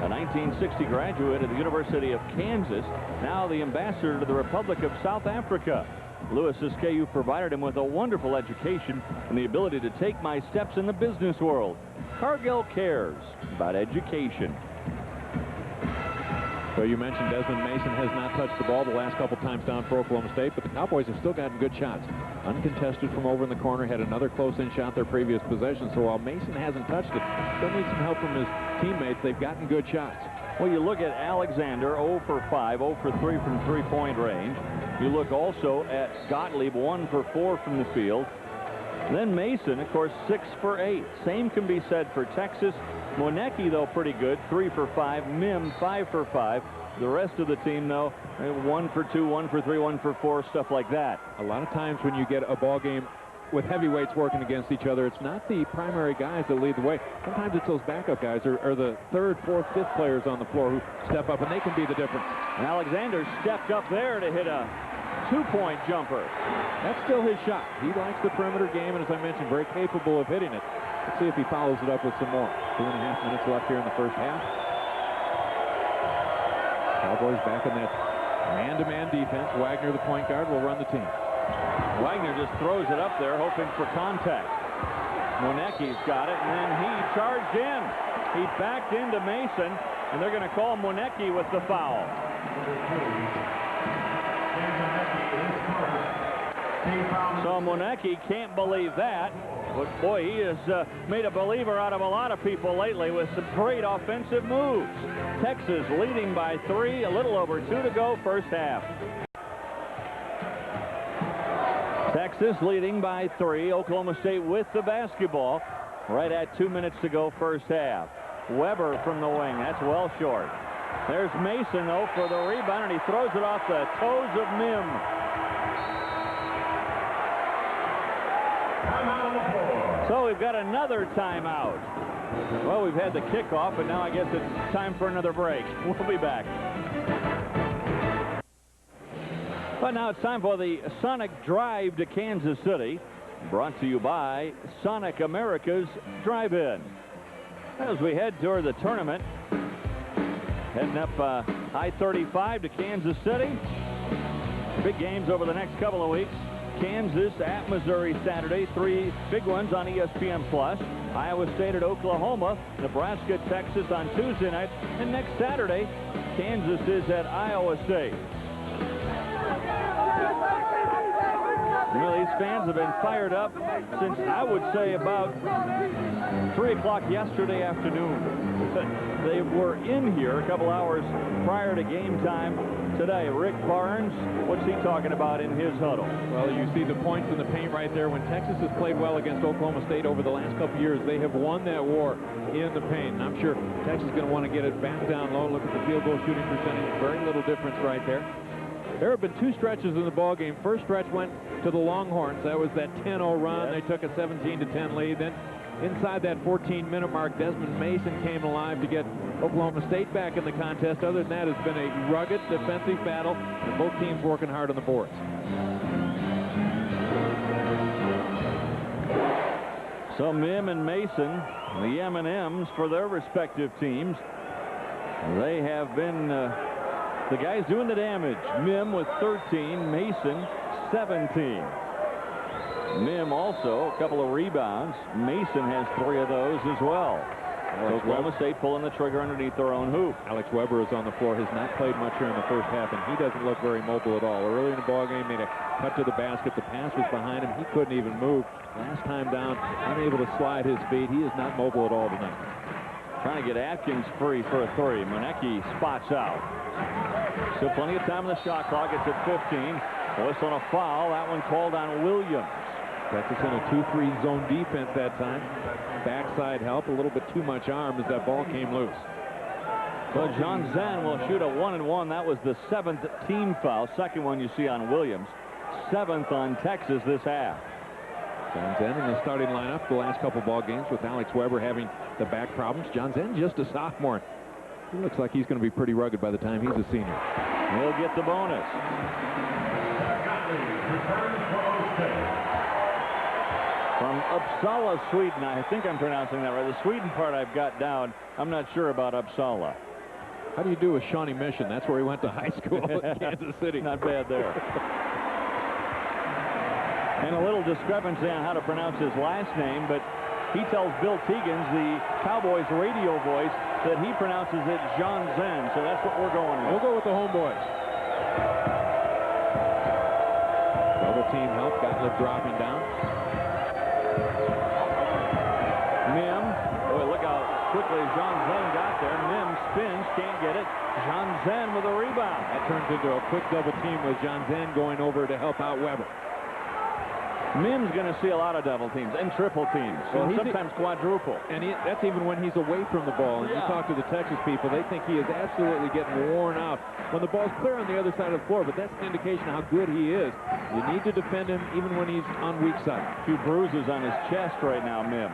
a 1960 graduate of the University of Kansas, now the ambassador to the Republic of South Africa. Lewis's KU provided him with a wonderful education and the ability to take my steps in the business world. Cargill cares about education. So you mentioned Desmond Mason has not touched the ball the last couple times down for Oklahoma State, but the Cowboys have still gotten good shots. Uncontested from over in the corner, had another close-in shot their previous possession. So while Mason hasn't touched it, still needs some help from his teammates. They've gotten good shots. Well, you look at Alexander, 0 for 5, 0 for 3 from three-point range. You look also at Gottlieb, 1 for 4 from the field. Then Mason, of course, 6 for 8. Same can be said for Texas. Muoneke, though, pretty good, 3 for 5. Mihm, 5 for 5. The rest of the team, though, 1 for 2, 1 for 3, 1 for 4, stuff like that. A lot of times when you get a ball game with heavyweights working against each other, it's not the primary guys that lead the way. Sometimes it's those backup guys or the 3rd, 4th, 5th players on the floor who step up, and they can be the difference. And Alexander stepped up there to hit a 2-point jumper. That's still his shot. He likes the perimeter game, and as I mentioned, very capable of hitting it. Let's see if he follows it up with some more. 2.5 minutes left here in the first half. Cowboys back in that man-to-man defense. Wagner, the point guard, will run the team. Wagner just throws it up there, hoping for contact. Muoneke's got it, and then he charged in. He backed into Mason, and they're going to call Muoneke with the foul. So Muoneke can't believe that. But boy, he has made a believer out of a lot of people lately with some great offensive moves. Texas leading by 3, a little over 2 to go first half. Texas leading by 3. Oklahoma State with the basketball right at 2 minutes to go first half. Weber from the wing. That's well short. There's Mason, though, for the rebound, and he throws it off the toes of Mihm. So we've got another timeout. Well, we've had the kickoff, and now I guess it's time for another break. We'll be back. But now it's time for the Sonic Drive to Kansas City, brought to you by Sonic America's Drive-In. As we head toward the tournament, heading up I-35 to Kansas City. Big games over the next couple of weeks. Kansas at Missouri Saturday, 3 big ones on ESPN+. Iowa State at Oklahoma, Nebraska, Texas on Tuesday night, and next Saturday, Kansas is at Iowa State. Well, these fans have been fired up since, I would say, about 3 o'clock yesterday afternoon. They were in here a couple hours prior to game time today. Rick Barnes, what's he talking about in his huddle? Well, you see the points in the paint right there. When Texas has played well against Oklahoma State over the last couple years, they have won that war in the paint. And I'm sure Texas is going to want to get it back down low. Look at the field goal shooting percentage. Very little difference right there. There have been 2 stretches in the ball game. First stretch went to the Longhorns. That was that 10-0 run. Yes. They took a 17-10 lead. Then inside that 14-minute mark, Desmond Mason came alive to get Oklahoma State back in the contest. Other than that, it's been a rugged defensive battle, and both teams working hard on the boards. So Mihm and Mason, the M&Ms for their respective teams. They have been the guys doing the damage. Mihm with 13, Mason 17. Mihm also a couple of rebounds. Mason has 3 of those as well. Oklahoma State pulling the trigger underneath their own hoop. Alex Weber is on the floor, has not played much here in the first half, and he doesn't look very mobile at all. Early in the ballgame, made a cut to the basket. The pass was behind him. He couldn't even move. Last time down, unable to slide his feet. He is not mobile at all tonight. Trying to get Atkins free for a 3. Muoneke spots out. Still plenty of time on the shot clock. It's at 15. Whistle on a foul. That one called on Williams. Texas in a 2-3 zone defense that time. Backside help, a little bit too much arm as that ball came loose. So John Zen will shoot a 1-and-1. That was the 7th team foul. Second one you see on Williams. 7th on Texas this half. John Zen in the starting lineup the last couple ball games with Alex Weber having the back problems. John Zen just a sophomore. He looks like he's going to be pretty rugged by the time he's a senior. He'll get the bonus. From Uppsala, Sweden. I think I'm pronouncing that right. The Sweden part I've got down. I'm not sure about Uppsala. How do you do with Shawnee Mission? That's where he went to high school in Kansas City. Not bad there. And a little discrepancy on how to pronounce his last name, but he tells Bill Tegans, the Cowboys radio voice, that he pronounces it John Zen. So that's what we're going with. We'll go with the homeboys. Double team help. Gottlieb dropping down. Mihm. Boy, look how quickly John Zen got there. Mihm spins, can't get it. John Zen with a rebound. That turns into a quick double team with John Zen going over to help out Weber. Mihm's going to see a lot of double teams and triple teams, well, and sometimes quadruple. And that's even when he's away from the ball. And you talk to the Texas people, they think he is absolutely getting worn out when the ball's clear on the other side of the floor. But that's an indication of how good he is. You need to defend him even when he's on weak side. 2 bruises on his chest right now, Mihm.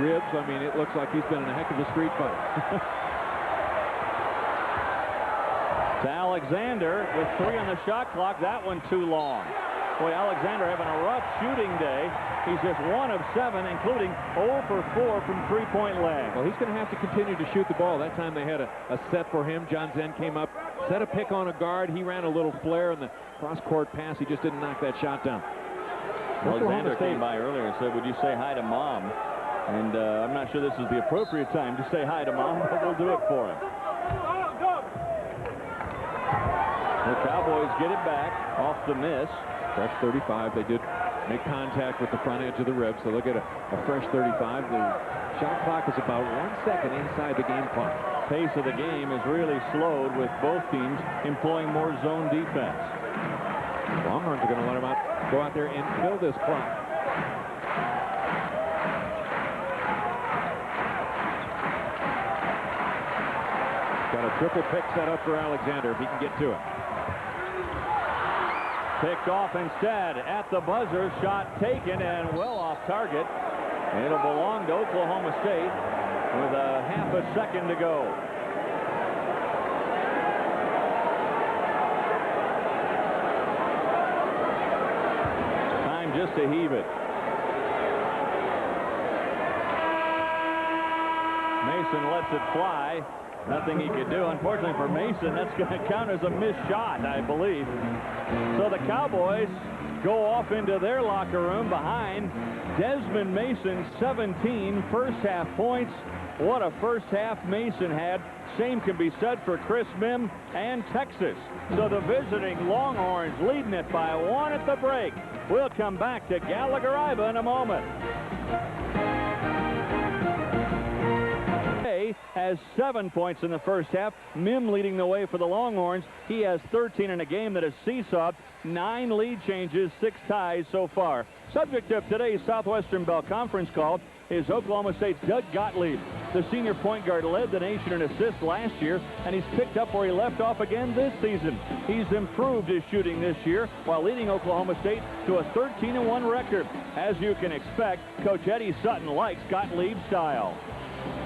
Ribs, I mean, it looks like he's been in a heck of a street fight. To Alexander with 3 on the shot clock. That one too long. Boy, Alexander having a rough shooting day. He's just 1 of 7, including 0 for 4 from 3-point land. Well, he's going to have to continue to shoot the ball. That time they had a set for him. John Zen came up, set a pick on a guard. He ran a little flare in the cross-court pass. He just didn't knock that shot down. Alexander came by earlier and said, would you say hi to Mom? And I'm not sure this is the appropriate time to say hi to Mom, but we'll do it for him. The Cowboys get it back off the miss. Fresh 35. They did make contact with the front edge of the rib, so they'll get a fresh 35. The shot clock is about 1 second inside the game clock. Pace of the game is really slowed with both teams employing more zone defense. Longhorns are going to let them go out there and kill this clock. Got a triple pick set up for Alexander if he can get to it. Picked off instead at the buzzer. Shot taken and well off target. It'll belong to Oklahoma State with a half a second to go. Time just to heave it. Mason lets it fly. Nothing he could do. Unfortunately for Mason, that's going to count as a missed shot, I believe. So the Cowboys go off into their locker room behind Desmond Mason, 17 first half points. What a first half Mason had. Same can be said for Chris Mihm and Texas. So the visiting Longhorns leading it by 1 at the break. We'll come back to Gallagher-Iba in a moment. Has 7 points in the first half. Mihm leading the way for the Longhorns. He has 13 in a game that has seesawed. 9 lead changes, 6 ties so far. Subject of today's Southwestern Bell Conference call, is Oklahoma State's Doug Gottlieb. The senior point guard led the nation in assists last year, and he's picked up where he left off again this season. He's improved his shooting this year while leading Oklahoma State to a 13-1 record. As you can expect, Coach Eddie Sutton likes Gottlieb's style.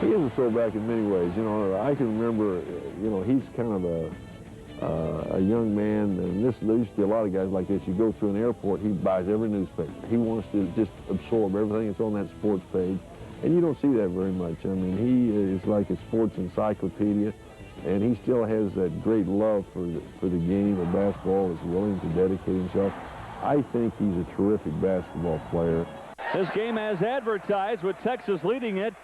He is a throwback in many ways. You know, I can remember, you know, he's kind of a young man, and there used to be a lot of guys like this. You go through an airport, he buys every newspaper. He wants to just absorb everything that's on that sports page, and you don't see that very much. I mean, he is like a sports encyclopedia, and he still has that great love for the game of basketball, is willing to dedicate himself. I think he's a terrific basketball player. This game as advertised, with Texas leading it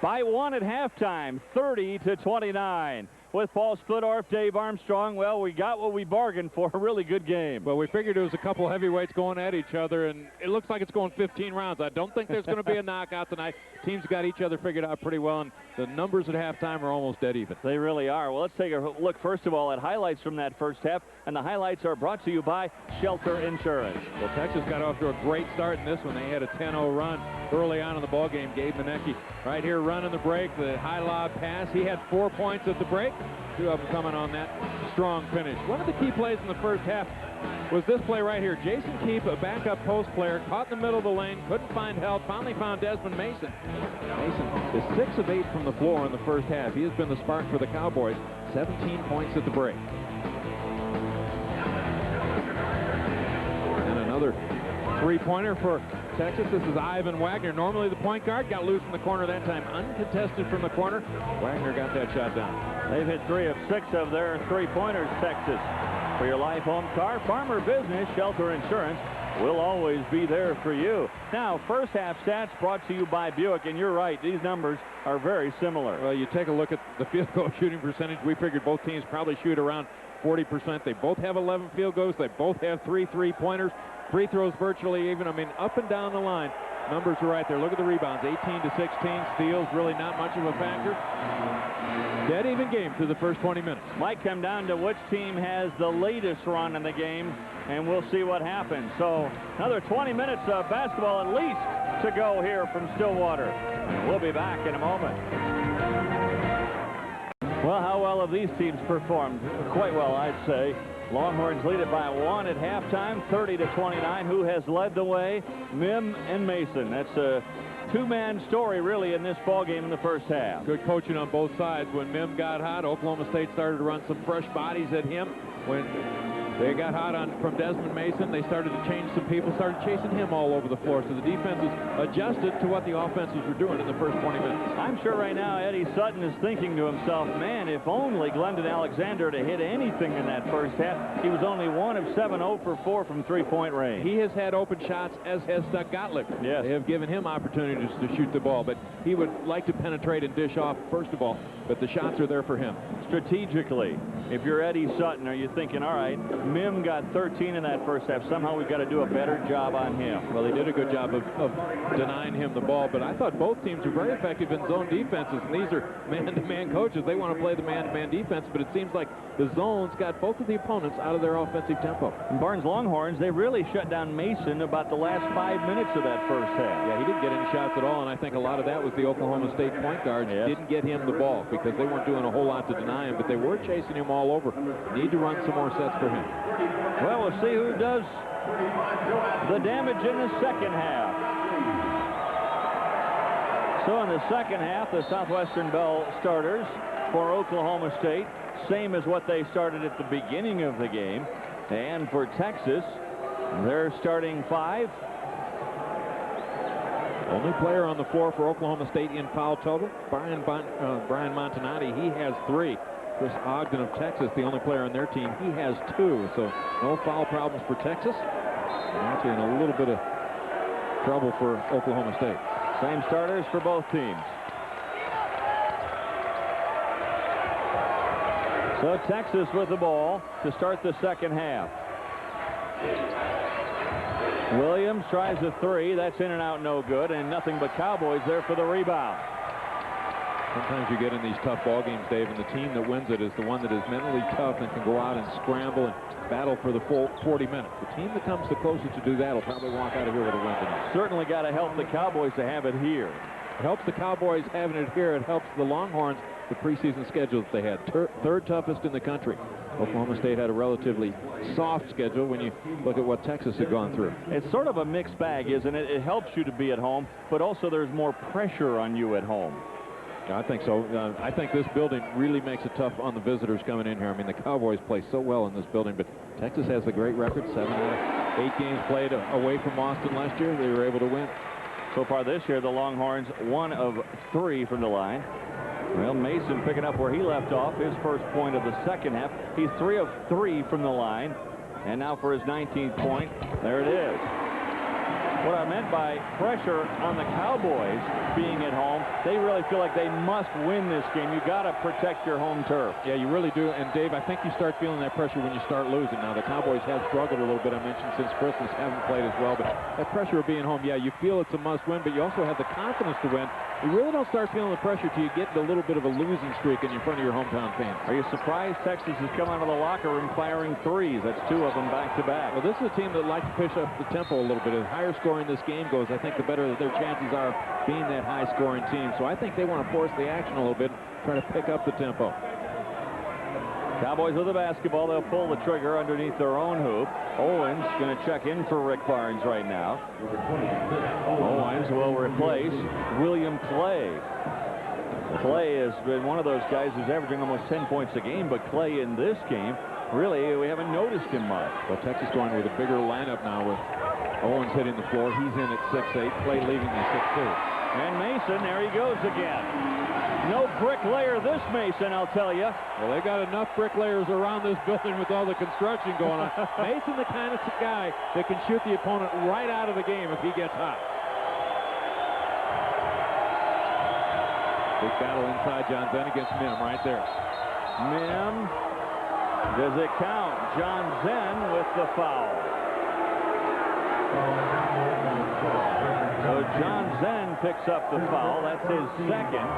by 1 at halftime, 30-29. With Paul Splittorff, Dave Armstrong, well, we got what we bargained for. A really good game. Well, we figured it was a couple heavyweights going at each other, and it looks like it's going 15 rounds. I don't think there's going to be a knockout tonight. Teams got each other figured out pretty well, and the numbers at halftime are almost dead even. They really are. Well, let's take a look, first of all, at highlights from that first half, and the highlights are brought to you by Shelter Insurance. Well, Texas got off to a great start in this one. They had a 10-0 run early on in the ballgame. Gabe Muoneke right here running the break, the high lob pass. He had 4 points at the break. 2 of them coming on that strong finish. One of the key plays in the first half was this play right here. Jason Keefe, a backup post player, caught in the middle of the lane, couldn't find help, finally found Desmond Mason. Mason is 6 of 8 from the floor in the first half. He has been the spark for the Cowboys. 17 points at the break. And another three-pointer for Texas. This is Ivan Wagner. Normally the point guard, got loose in the corner that time. Uncontested from the corner. Wagner got that shot down. They've hit 3 of 6 of their three-pointers, Texas. For your life, home, car, farmer business, Shelter Insurance will always be there for you. Now, first half stats brought to you by Buick, and you're right, these numbers are very similar. Well, you take a look at the field goal shooting percentage. We figured both teams probably shoot around 40%. They both have 11 field goals. They both have 3 three-pointers. Free throws virtually even. I mean, up and down the line, numbers are right there. Look at the rebounds, 18-16. Steals really not much of a factor. Dead even game through the first 20 minutes. Might come down to which team has the latest run in the game, and we'll see what happens. So another 20 minutes of basketball at least to go here from Stillwater. We'll be back in a moment. Well, how well have these teams performed? Quite well, I'd say. Longhorns lead it by 1 at halftime, 30-29. Who has led the way? Mihm and Mason. That's a two-man story, really, in this ball game in the first half. Good coaching on both sides. When Mihm got hot, Oklahoma State started to run some fresh bodies at him. When they got hot from Desmond Mason, they started to change some people, started chasing him all over the floor. So the defenses adjusted to what the offenses were doing in the first 20 minutes. I'm sure right now Eddie Sutton is thinking to himself, man, if only Glendon Alexander to hit anything in that first half. He was only 1 of 7, 0 for 4 from three-point range. He has had open shots, as has Doug Gottlieb. Yes. They have given him opportunities to shoot the ball, but he would like to penetrate and dish off, first of all, but the shots are there for him. Strategically, if you're Eddie Sutton, are you thinking, all right, Mihm got 13 in that first half. Somehow we've got to do a better job on him. Well, they did a good job of denying him the ball, but I thought both teams were very effective in zone defenses, and these are man-to-man coaches. They want to play the man-to-man defense, but it seems like the zones got both of the opponents out of their offensive tempo. And Barnes Longhorns, they really shut down Mason about the last 5 minutes of that first half. Yeah, he didn't get any shots at all, and I think a lot of that was the Oklahoma State point guards didn't get him the ball because they weren't doing a whole lot to deny him, but they were chasing him all over. Need to run some more sets for him. Well, we'll see who does the damage in the second half. So in the second half, the Southwestern Bell starters for Oklahoma State, same as what they started at the beginning of the game. And for Texas, their starting 5. Only player on the floor for Oklahoma State in foul trouble, Brian Montanati. He has 3. Chris Ogden of Texas, the only player on their team, he has 2. So no foul problems for Texas. And actually in a little bit of trouble for Oklahoma State. Same starters for both teams. So Texas with the ball to start the second half. Williams tries a 3. That's in and out, no good, and nothing but Cowboys there for the rebound. Sometimes you get in these tough ball games, Dave, and the team that wins it is the one that is mentally tough and can go out and scramble and battle for the full 40 minutes. The team that comes the closest to do that will probably walk out of here with a win tonight. Certainly got to help the Cowboys to have it here. helps the Cowboys having it here. It helps the Longhorns, the preseason schedule that they had. Third toughest in the country. Oklahoma State had a relatively soft schedule when you look at what Texas had gone through. It's sort of a mixed bag, isn't it? It helps you to be at home, but also there's more pressure on you at home. I think so. I think this building really makes it tough on the visitors coming in here. I mean, the Cowboys play so well in this building, but Texas has a great record. 7 out of 8 games played away from Austin last year. They were able to win. So far this year, the Longhorns 1 of 3 from the line. Well, Mason picking up where he left off, his first point of the second half. He's 3 of 3 from the line. And now for his 19th point, there it is. What I meant by pressure on the Cowboys being at home, they really feel like they must win this game. You got to protect your home turf. Yeah, you really do. And Dave, I think you start feeling that pressure when you start losing. Now, the Cowboys have struggled a little bit. I mentioned since Christmas, haven't played as well. But that pressure of being home, yeah, you feel it's a must win, but you also have the confidence to win. You really don't start feeling the pressure till you get a little bit of a losing streak in front of your hometown fans. Are you surprised Texas has come out of the locker room firing threes? That's 2 of them back-to-back. Well, this is a team that likes to push up the tempo a little bit. The higher scoring this game goes, I think the better that their chances are of being that high-scoring team. So I think they want to force the action a little bit, try to pick up the tempo. Cowboys with the basketball. They'll pull the trigger underneath their own hoop. Owens going to check in for Rick Barnes right now. Owens will replace William Clay. Clay has been one of those guys who's averaging almost 10 points a game, but Clay in this game, really, we haven't noticed him much. Well, Texas going with a bigger lineup now with Owens hitting the floor. He's in at 6'8", Clay leaving at 6'2". And Mason, there he goes again. No bricklayer this Mason, I'll tell you. Well, they got enough bricklayers around this building with all the construction going on. Mason, the kind of guy that can shoot the opponent right out of the game if he gets hot. Big battle inside John Zenn against Mihm right there. Mihm, does it count? John Zenn with the foul. So John Zenn picks up the foul. That's his second.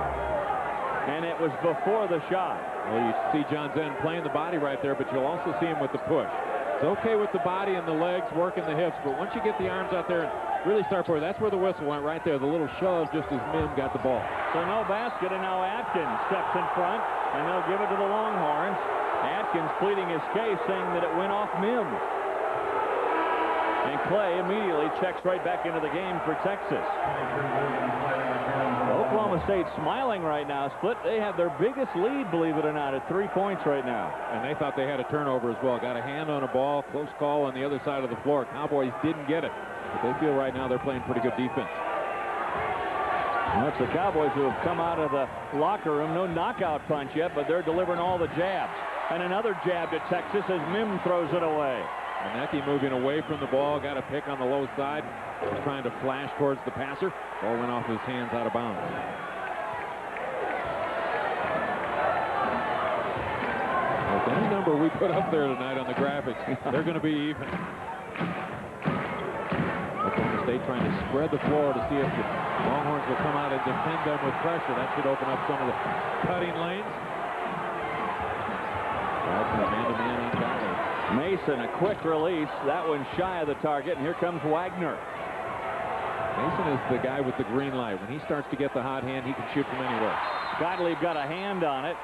And it was before the shot. Well, you see John Zenn playing the body right there, but you'll also see him with the push. It's okay with the body and the legs, working the hips, but once you get the arms out there and really start for it, that's where the whistle went right there. The little shove just as Mihm got the ball. So no basket, and now Atkins steps in front, and they'll give it to the Longhorns. Atkins pleading his case, saying that it went off Mihm. And Clay immediately checks right back into the game for Texas. Oklahoma State smiling right now. Split, they have their biggest lead, believe it or not, at 3 points right now. And they thought they had a turnover as well. Got a hand on a ball, close call on the other side of the floor. Cowboys didn't get it. But they feel right now they're playing pretty good defense. Well, it's the Cowboys who have come out of the locker room. No knockout punch yet, but they're delivering all the jabs. And another jab to Texas as Mihm throws it away. Muoneke moving away from the ball, got a pick on the low side. Was trying to flash towards the passer. Ball went off his hands out of bounds. With any number we put up there tonight on the graphics, they're going to be even. Oklahoma State trying to spread the floor to see if the Longhorns will come out and defend them with pressure. That should open up some of the cutting lanes. Man-to-man on Gallagher. Mason, a quick release. That one shy of the target, and here comes Wagner. Mason is the guy with the green light. When he starts to get the hot hand, he can shoot from anywhere. Gottlieb got a hand on it,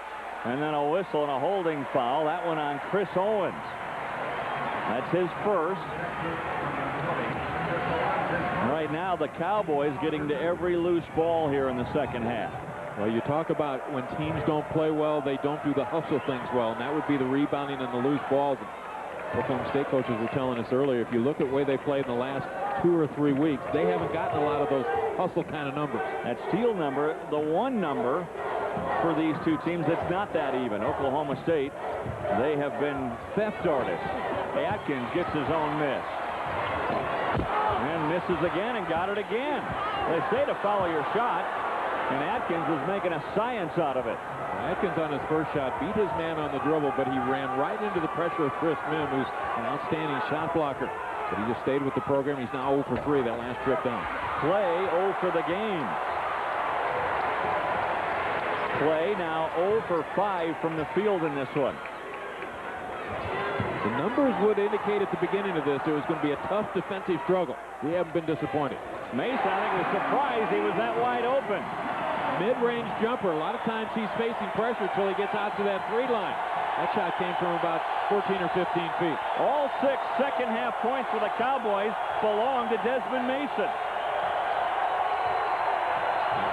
and then a whistle and a holding foul. That one on Chris Owens. That's his first. Right now, the Cowboys getting to every loose ball here in the second half. Well, you talk about when teams don't play well, they don't do the hustle things well, and that would be the rebounding and the loose balls. Oklahoma State coaches were telling us earlier, if you look at the way they played in the last 2 or 3 weeks, they haven't gotten a lot of those hustle kind of numbers. That steal number, the one number for these two teams, that's not that even. Oklahoma State, they have been theft artists. Atkins gets his own miss. And misses again and got it again. They say to follow your shot, and Atkins was making a science out of it. Atkins on his first shot beat his man on the dribble, but he ran right into the pressure of Chris Mihm, who's an outstanding shot blocker. But he just stayed with the program. He's now 0 for 3 that last trip down. Clay 0 for the game. Clay now 0 for 5 from the field in this one. The numbers would indicate at the beginning of this it was going to be a tough defensive struggle. We haven't been disappointed. Mason, I think, was surprised he was that wide open. Mid-range jumper. A lot of times he's facing pressure until he gets out to that 3 line. That shot came from about 14 or 15 feet. All 6 second-half points for the Cowboys belong to Desmond Mason.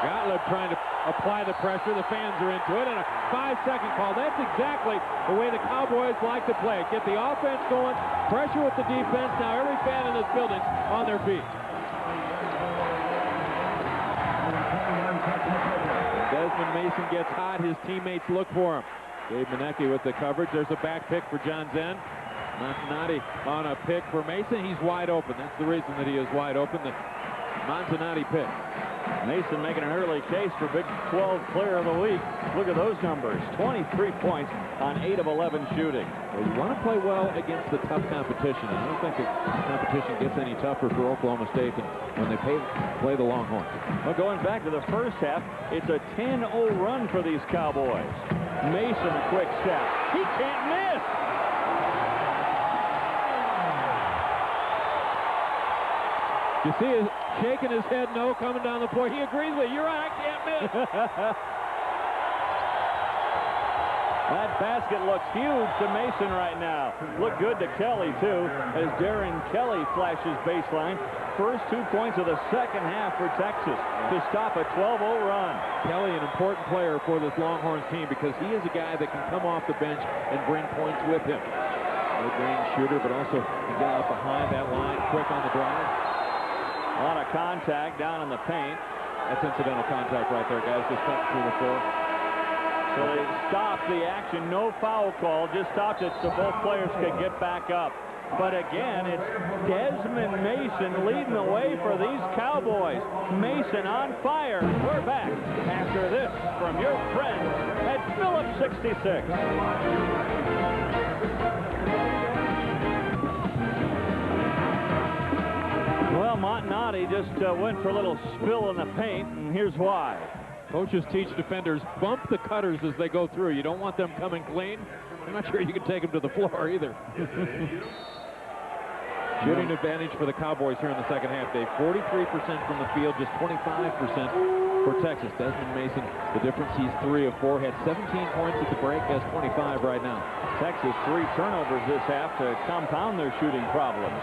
Gottlieb trying to apply the pressure. The fans are into it, and a 5-second call. That's exactly the way the Cowboys like to play. Get the offense going, pressure with the defense. Now every fan in this building on their feet. Desmond Mason gets hot. His teammates look for him. Gabe Muoneke with the coverage. There's a back pick for John Zen. Montanati on a pick for Mason. He's wide open. That's the reason that he is wide open. The Montanati pick. Mason making an early case for Big 12 Player of the Week. Look at those numbers. 23 points on 8 of 11 shooting. Well, you want to play well against the tough competition. And I don't think the competition gets any tougher for Oklahoma State than when they play the Longhorns. Well, going back to the first half, it's a 10-0 run for these Cowboys. Mason, a quick step. He can't miss. You see his shaking his head no coming down the floor. He agrees with you. You're right, I can't miss. That basket looks huge to Mason right now. Look good to Kelly, too, as Darren Kelly flashes baseline. First 2 points of the second half for Texas to stop a 12-0 run. Kelly, an important player for this Longhorns team because he is a guy that can come off the bench and bring points with him. Mid-range shooter, but also can get out behind that line quick on the drive. A lot of contact down in the paint. That's incidental contact right there, guys. Just cut through the floor. So they stopped the action. No foul call. Just stopped it so both players could get back up. But again, it's Desmond Mason leading the way for these Cowboys. Mason on fire. We're back after this from your friends at Phillips 66. Well, Montanati just went for a little spill in the paint, and here's why. Coaches teach defenders, bump the cutters as they go through. You don't want them coming clean. I'm not sure you can take them to the floor either. Shooting advantage for the Cowboys here in the second half, Dave. 43% from the field, just 25% for Texas. Desmond Mason, the difference, he's 3 of 4. Had 17 points at the break, has 25 right now. Texas 3 turnovers this half to compound their shooting problems.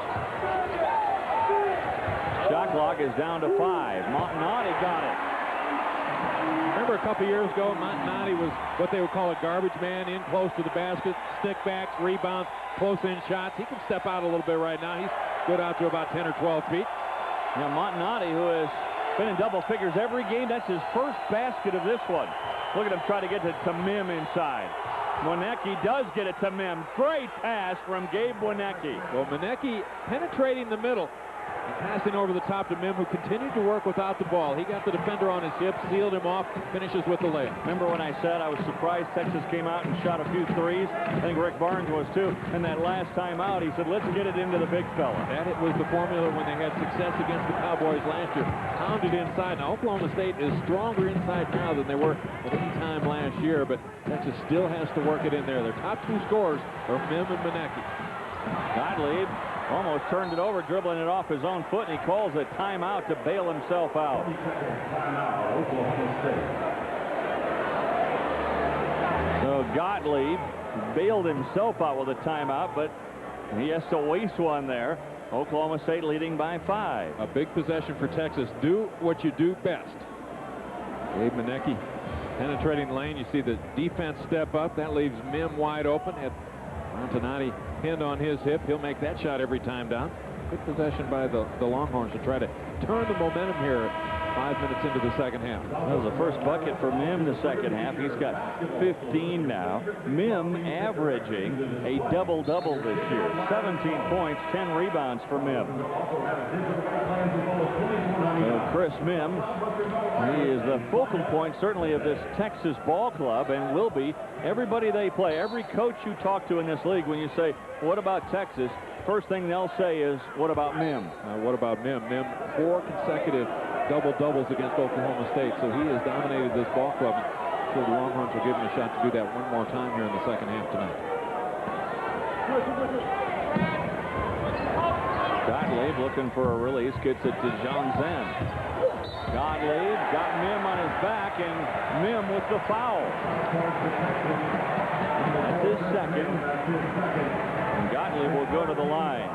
Shot clock is down to 5. Montanati got it. Remember a couple years ago, Montanati was what they would call a garbage man, in close to the basket, stick backs, rebounds, close-in shots. He can step out a little bit right now. He's good out to about 10 or 12 feet. Now Montanati, who has been in double figures every game, that's his first basket of this one. Look at him try to get to Mihm inside. Muoneke does get it to Mihm. Great pass from Gabe Muoneke. Well, Muoneke penetrating the middle and passing over the top to Mihm, who continued to work without the ball. He got the defender on his hip, sealed him off, finishes with the layup. Remember when I said I was surprised Texas came out and shot a few threes? I think Rick Barnes was too. And that last time out, he said, let's get it into the big fella. That was the formula when they had success against the Cowboys last year. Pounded inside. Now, Oklahoma State is stronger inside now than they were at any time last year, but Texas still has to work it in there. Their top 2 scorers are Mihm and Muoneke. Gottlieb almost turned it over, dribbling it off his own foot, and he calls a timeout to bail himself out. So Gottlieb bailed himself out with a timeout, but he has to waste one there. Oklahoma State leading by 5. A big possession for Texas. Do what you do best. Gabe Muoneke penetrating the lane. You see the defense step up. That leaves Mihm wide open. At Montanati pinned on his hip. He'll make that shot every time down. Good possession by the Longhorns to try to turn the momentum here 5 minutes into the second half. That was the first bucket for Mihm the second half. He's got 15 now. Mihm averaging a double-double this year. 17 points, 10 rebounds for Mihm. Chris Mihm, he is the focal point certainly of this Texas ball club and will be everybody they play. Every coach you talk to in this league, when you say, what about Texas? First thing they'll say is, what about Mihm? What about Mihm? Mihm, 4 consecutive double-doubles against Oklahoma State, so he has dominated this ball club. So the Longhorns will give him a shot to do that one more time here in the second half tonight. Gottlieb Gottlieb looking for a release, gets it to Johnson. Gottlieb got Mihm on his back, and Mihm with the foul. That's his second. And Gottlieb will go to the line.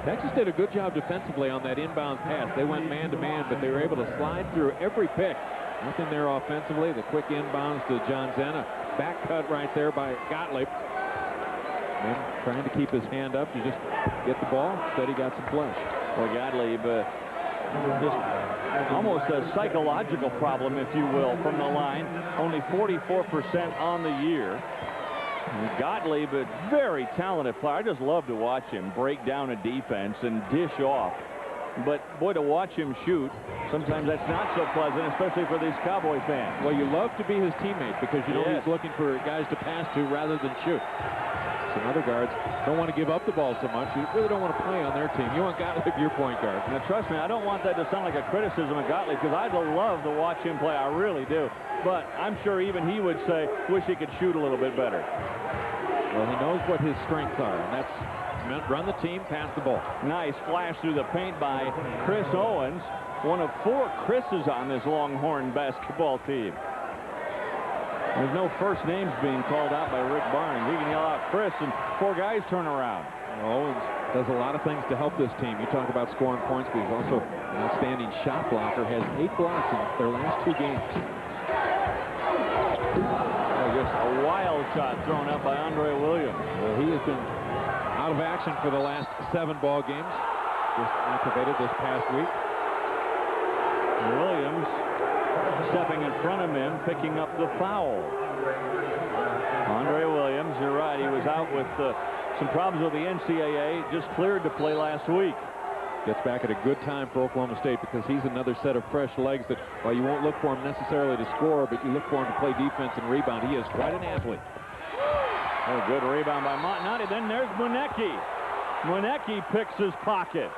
Texas did a good job defensively on that inbound pass. They went man-to-man, but they were able to slide through every pick. Nothing there offensively. The quick inbounds to John Zenna. Back cut right there by Gottlieb. And trying to keep his hand up to just get the ball. Instead, he got some flesh. Well, Gottlieb just almost a psychological problem, if you will, from the line. Only 44% on the year. Gottlieb, a very talented player. I just love to watch him break down a defense and dish off. But, boy, to watch him shoot, sometimes that's not so pleasant, especially for these Cowboy fans. Well, you love to be his teammate because you know he's looking for guys to pass to rather than shoot. Some other guards don't want to give up the ball so much. You really don't want to play on their team. You want Gottlieb your point guard. Now, trust me, I don't want that to sound like a criticism of Gottlieb because I'd love to watch him play. I really do. But I'm sure even he would say, wish he could shoot a little bit better. Well, he knows what his strengths are, and that's run the team, pass the ball. Nice flash through the paint by Chris Owens. One of 4 Chris's on this Longhorn basketball team. There's no first names being called out by Rick Barnes. He can yell out Chris and 4 guys turn around. Owens does a lot of things to help this team. You talk about scoring points, but he's also an outstanding shot blocker. Has 8 blocks in their last 2 games. Just a wild shot thrown up by Andre Williams. Well, he has been out of action for the last 7 ball games. Just activated this past week. Williams stepping in front of him, picking up the foul. Andre Williams, you're right, he was out with some problems with the NCAA, just cleared to play last week. Gets back at a good time for Oklahoma State because he's another set of fresh legs that, while you won't look for him necessarily to score, but you look for him to play defense and rebound. He is quite an athlete. Oh, good rebound by Montanati. Then there's Muoneke. Muoneke picks his pocket.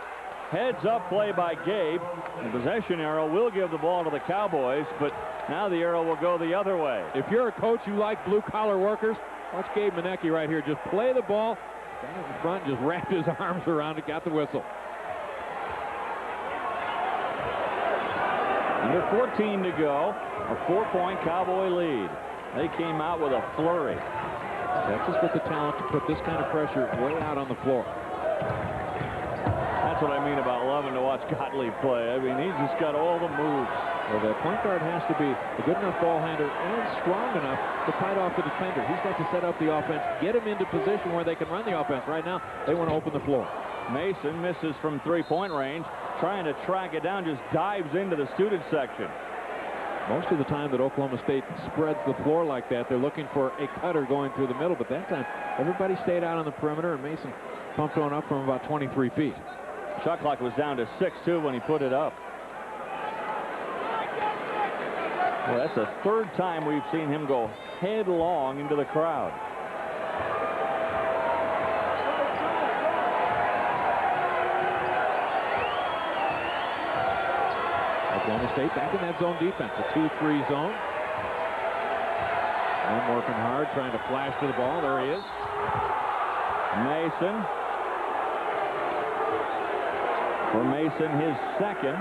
Heads up play by Gabe. The possession arrow will give the ball to the Cowboys, but now the arrow will go the other way. If you're a coach you like blue-collar workers, watch Gabe Muoneke right here. Just play the ball down in front, just wrapped his arms around it, got the whistle. Under 14 to go, a 4-point Cowboy lead. They came out with a flurry. Texas with the talent to put this kind of pressure way out on the floor. That's what I mean about loving to watch Gottlieb play. I mean, he's just got all the moves. Well, the point guard has to be a good enough ball handler and strong enough to fight off the defender. He's got to set up the offense, get him into position where they can run the offense. Right now, they want to open the floor. Mason misses from 3-point range, trying to track it down, just dives into the student section. Most of the time that Oklahoma State spreads the floor like that, they're looking for a cutter going through the middle, but that time everybody stayed out on the perimeter, and Mason pumped one up from about 23 feet. Shot clock was down to 6-2 when he put it up. Well, that's the 3rd time we've seen him go headlong into the crowd. Oklahoma State back in that zone defense, a 2-3 zone. And working hard, trying to flash to the ball. There he is. Mason. For Mason, his second.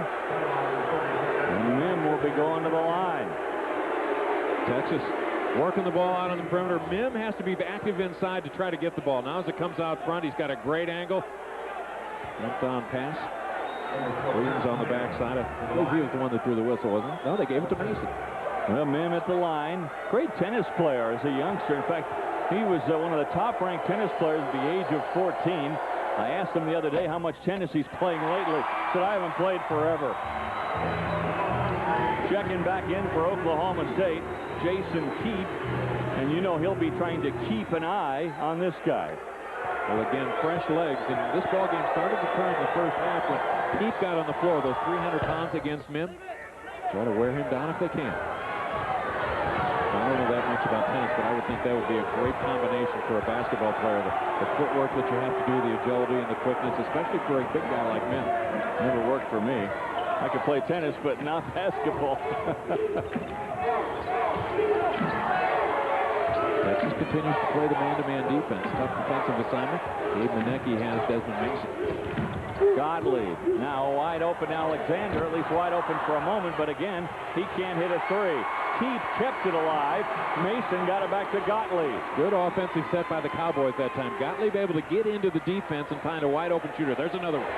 And Mihm will be going to the line. Texas working the ball out on the perimeter. Mihm has to be active inside to try to get the ball. Now as it comes out front, he's got a great angle. Left on pass. Williams on the backside. I believe he was the one that threw the whistle, wasn't he? No, they gave it to Mason. Well, Mihm at the line. Great tennis player as a youngster. In fact, he was one of the top-ranked tennis players at the age of 14. I asked him the other day how much tennis he's playing lately. He said, I haven't played forever. Checking back in for Oklahoma State, Jason Keep. And you know he'll be trying to keep an eye on this guy. Well, again, fresh legs. And this ball game started to turn in the first half when Keep got on the floor. Those 300 pounds against Mihm. Try to wear him down if they can. I don't know that much about tennis, but I would think that would be a great combination for a basketball player. The footwork that you have to do, the agility and the quickness, especially for a big guy like Mihm. Never worked for me. I could play tennis, but not basketball. Texas Texas continues to play the man-to-man defense. Tough defensive assignment. Gabe Muoneke has Desmond Mason. Gottlieb now wide open. Alexander, at least wide open for a moment, but again, he can't hit a three. Keith kept it alive. Mason got it back to Gottlieb. Good offensive set by the Cowboys that time. Gottlieb able to get into the defense and find a wide open shooter. There's another one.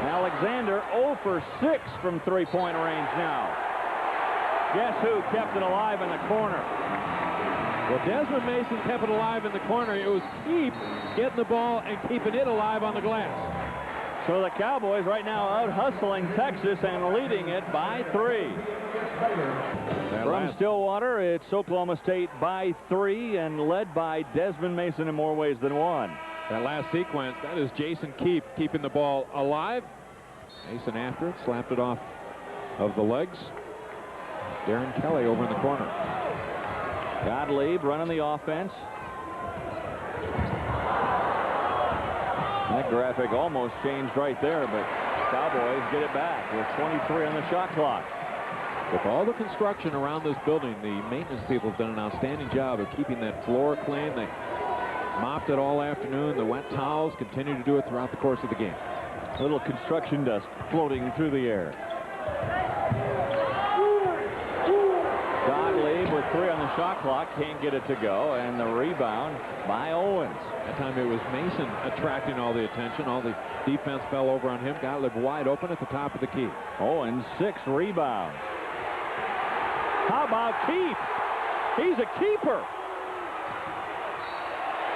Alexander 0 for 6 from three-point range now. Guess who kept it alive in the corner? Well, Desmond Mason kept it alive in the corner. It was Keith getting the ball and keeping it alive on the glass. So the Cowboys right now out hustling Texas and leading it by 3. From Stillwater, it's Oklahoma State by 3 and led by Desmond Mason in more ways than one. That last sequence, that is Jason Keith keeping the ball alive. Mason after it, slapped it off of the legs. Darren Kelly over in the corner. Gottlieb running the offense. That graphic almost changed right there, but Cowboys get it back with 23 on the shot clock. With all the construction around this building, the maintenance people have done an outstanding job of keeping that floor clean. They mopped it all afternoon. The wet towels continue to do it throughout the course of the game. A little construction dust floating through the air. Gottlieb with 3 on the shot clock, can't get it to go, and the rebound by Owens. That time it was Mason attracting all the attention. All the defense fell over on him. Gottlieb wide open at the top of the key. Owens 6 rebounds. How about Keith? He's a keeper.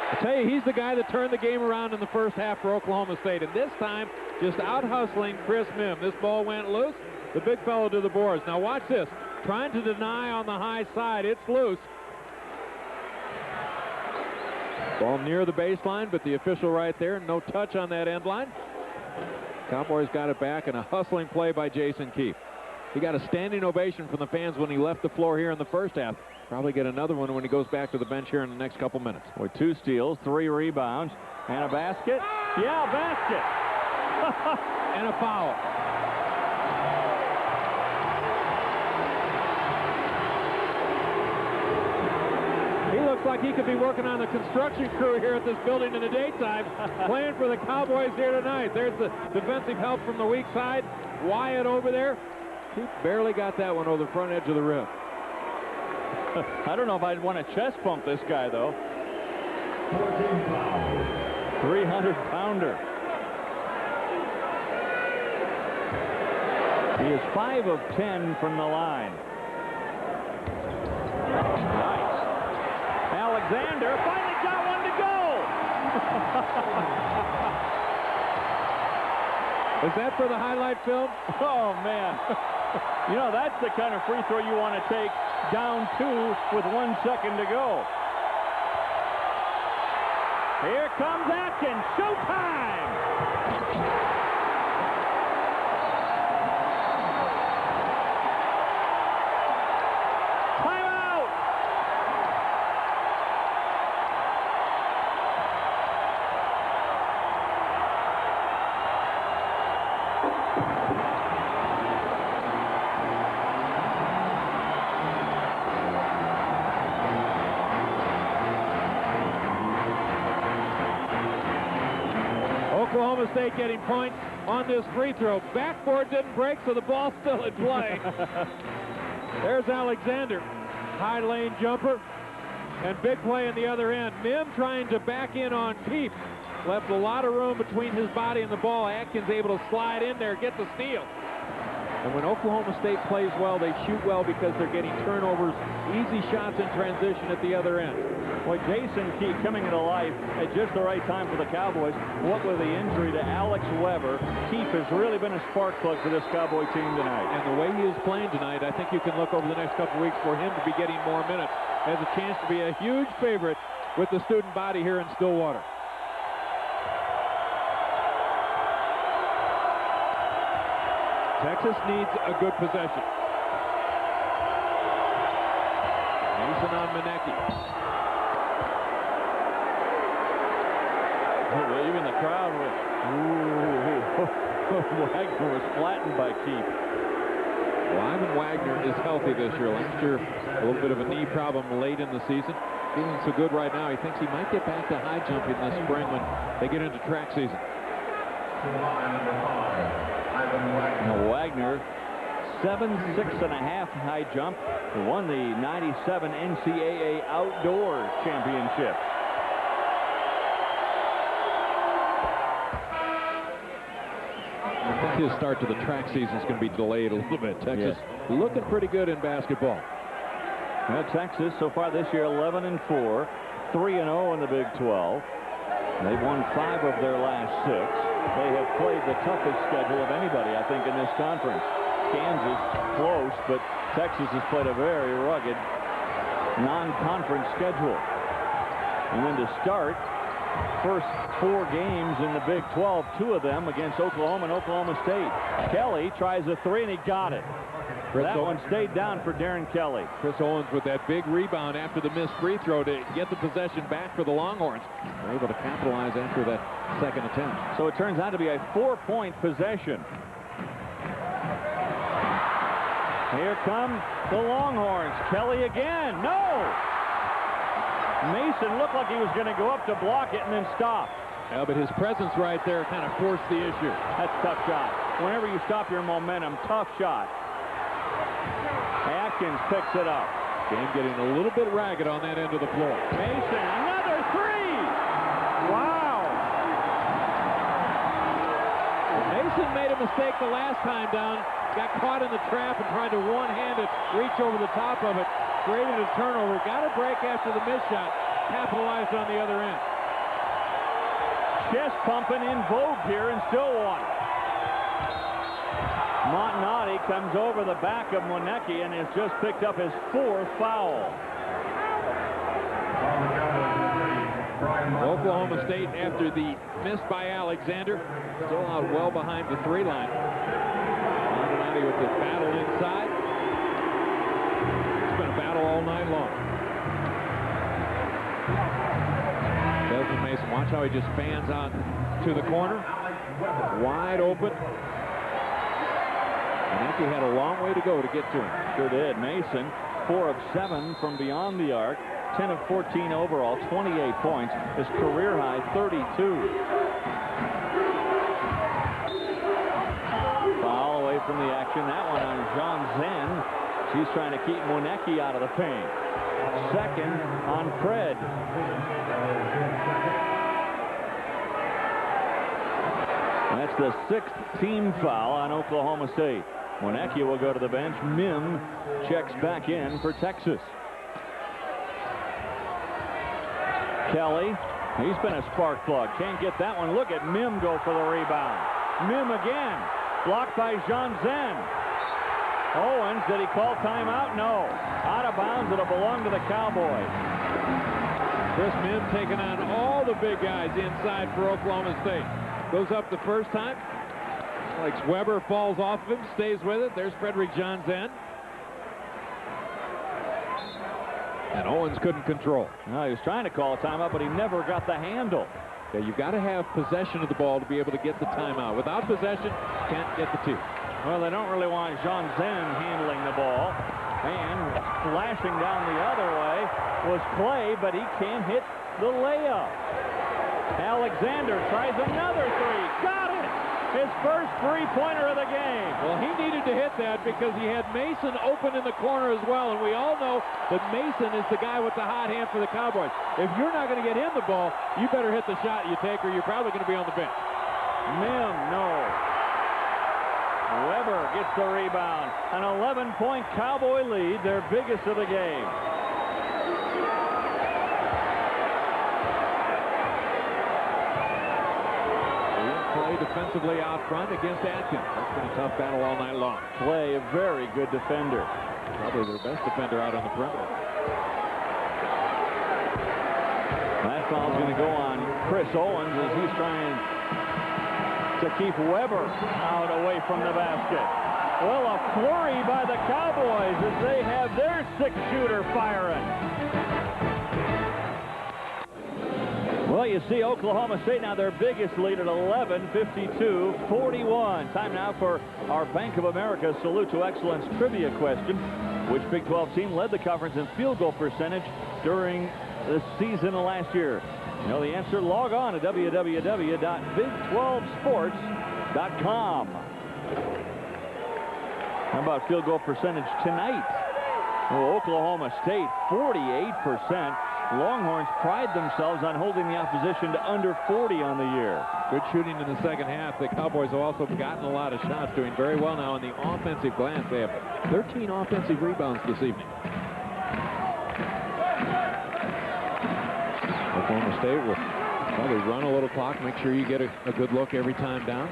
I tell you, he's the guy that turned the game around in the first half for Oklahoma State. And this time, just out-hustling Chris Mihm. This ball went loose. The big fellow to the boards. Now watch this. Trying to deny on the high side. It's loose. Ball near the baseline, but the official right there. No touch on that end line. Cowboys got it back, and a hustling play by Jason Keith. He got a standing ovation from the fans when he left the floor here in the first half. Probably get another one when he goes back to the bench here in the next couple minutes. With 2 steals, 3 rebounds, and a basket. Yeah, basket. And a foul. He looks like he could be working on the construction crew here at this building in the daytime, playing for the Cowboys here tonight. There's the defensive help from the weak side. Wyatt over there. He barely got that one over the front edge of the rim. I don't know if I'd want to chest bump this guy, though. 300-pounder. He is 5 of 10 from the line. Nice. Alexander finally got one to go. Is that for the highlight film? Oh, man. You know, that's the kind of free throw you want to take down 2 with 1 second to go. Here comes Atkins. Showtime! Timeout! Oklahoma State getting points on this free throw. Backboard didn't break, so the ball's still in play. There's Alexander. High lane jumper. And big play in the other end. Mihm trying to back in on Keith. Left a lot of room between his body and the ball. Atkins able to slide in there, get the steal. And when Oklahoma State plays well, they shoot well because they're getting turnovers, easy shots in transition at the other end. Boy, Jason Keith coming into life at just the right time for the Cowboys. What with the injury to Alex Weber, Keith has really been a spark plug for this Cowboy team tonight. And the way he is playing tonight, I think you can look over the next couple weeks for him to be getting more minutes. Has a chance to be a huge favorite with the student body here in Stillwater. Texas needs a good possession. Mason on Muoneke. Oh, even the crowd was, Wagner was flattened by Keith. Well, Ivan Wagner is healthy this year. Last year, a little bit of a knee problem late in the season. feeling so good right now, he thinks he might get back to high jumping this spring when they get into track season. Now Wagner, 7'6.5" high jump, won the '97 NCAA Outdoor Championship. I think his start to the track season is going to be delayed a little bit. Texas looking pretty good in basketball. Well, Texas so far this year 11-4, 3-0 in the Big 12. They've won 5 of their last 6. They have played the toughest schedule of anybody, I think, in this conference. Kansas close, but Texas has played a very rugged non-conference schedule. And then to start, first 4 games in the Big 12, 2 of them against Oklahoma and Oklahoma State. Kelly tries a 3 and he got it. That one stayed down for Darren Kelly. Chris Owens with that big rebound after the missed free throw to get the possession back for the Longhorns. They're able to capitalize after that second attempt. So it turns out to be a 4-point possession. Here come the Longhorns. Kelly again. No! Mason looked like he was going to go up to block it and then stop. Yeah, but his presence right there kind of forced the issue. That's a tough shot. Whenever you stop your momentum, tough shot. Atkins picks it up. Game getting a little bit ragged on that end of the floor. Mason, another 3! Wow! Mason made a mistake the last time down. Got caught in the trap and tried to one-handed reach over the top of it. Created a turnover. Got a break after the missed shot. Capitalized on the other end. Chest pumping in vogue here in Stillwater. Montanati comes over the back of Muoneke and has just picked up his 4th foul. Oklahoma State, after the miss by Alexander, still out well behind the 3-line. Montanati with the battle inside. It's been a battle all night long. Desmond Mason, watch how he just fans out to the corner. Wide open. Muoneke had a long way to go to get to him. Sure did. Mason, 4 of 7 from beyond the arc, 10 of 14 overall, 28 points. His career high, 32. Foul away from the action. That one on Jean Zen. She's trying to keep Muoneke out of the paint. Second on Fred. That's the 6th team foul on Oklahoma State. Muoneke will go to the bench. Mihm checks back in for Texas. Kelly, he's been a spark plug. Can't get that one. Look at Mihm go for the rebound. Mihm again. Blocked by Jean Zen. Owens, did he call timeout? No. Out of bounds. It'll belong to the Cowboys. Chris Mihm taking on all the big guys inside for Oklahoma State. Goes up the first time. Alex Weber falls off of him, stays with it. There's Frederick Jean Zen. And Owens couldn't control. No, he was trying to call a timeout, but he never got the handle. Yeah, you've got to have possession of the ball to be able to get the timeout. Without possession, can't get the 2. Well, they don't really want Jean Zen handling the ball. And flashing down the other way was Clay, but he can't hit the layup. Alexander tries another 3. Got it! His first 3-pointer of the game. Well, he needed to hit that because he had Mason open in the corner as well, and we all know that Mason is the guy with the hot hand for the Cowboys. If you're not going to get him the ball, you better hit the shot you take, or you're probably going to be on the bench. Mihm, no. Weber gets the rebound. An 11-point Cowboy lead, their biggest of the game. Defensively out front against Atkins. That's been a tough battle all night long. Clay, a very good defender. Probably their best defender out on the perimeter. That foul's going to go on Chris Owens as he's trying to keep Weber out away from the basket. Well, a flurry by the Cowboys as they have their 6-shooter firing. Well, you see Oklahoma State now their biggest lead at 11, 52-41. Time now for our Bank of America Salute to Excellence trivia question. Which Big 12 team led the conference in field goal percentage during this season last year? You know the answer? Log on to www.big12sports.com. How about field goal percentage tonight? Oh, Oklahoma State, 48%. Longhorns pride themselves on holding the opposition to under 40 on the year. Good shooting in the second half. The Cowboys have also gotten a lot of shots, doing very well now on the offensive glass. They have 13 offensive rebounds this evening. Oklahoma State will probably run a little clock, make sure you get a good look every time down.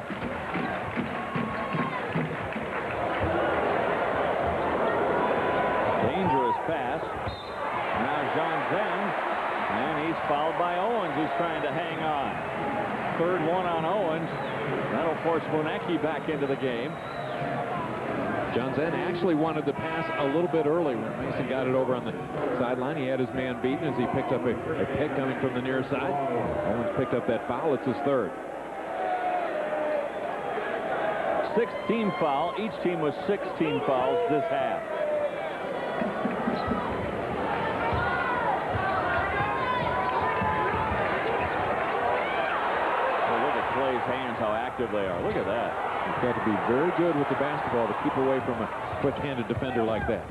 Dangerous pass. Now Johnson, and he's fouled by Owens, who's trying to hang on. Third one on Owens. That'll force Muoneke back into the game. Johnson actually wanted to pass a little bit early when Mason got it over on the sideline. He had his man beaten as he picked up a pick coming from the near side. Owens picked up that foul. It's his third. 16 foul. Each team was 16 fouls this half. Oh, look at Clay's hands, how active they are. Look at that. You've got to be very good with the basketball to keep away from a quick-handed defender like that.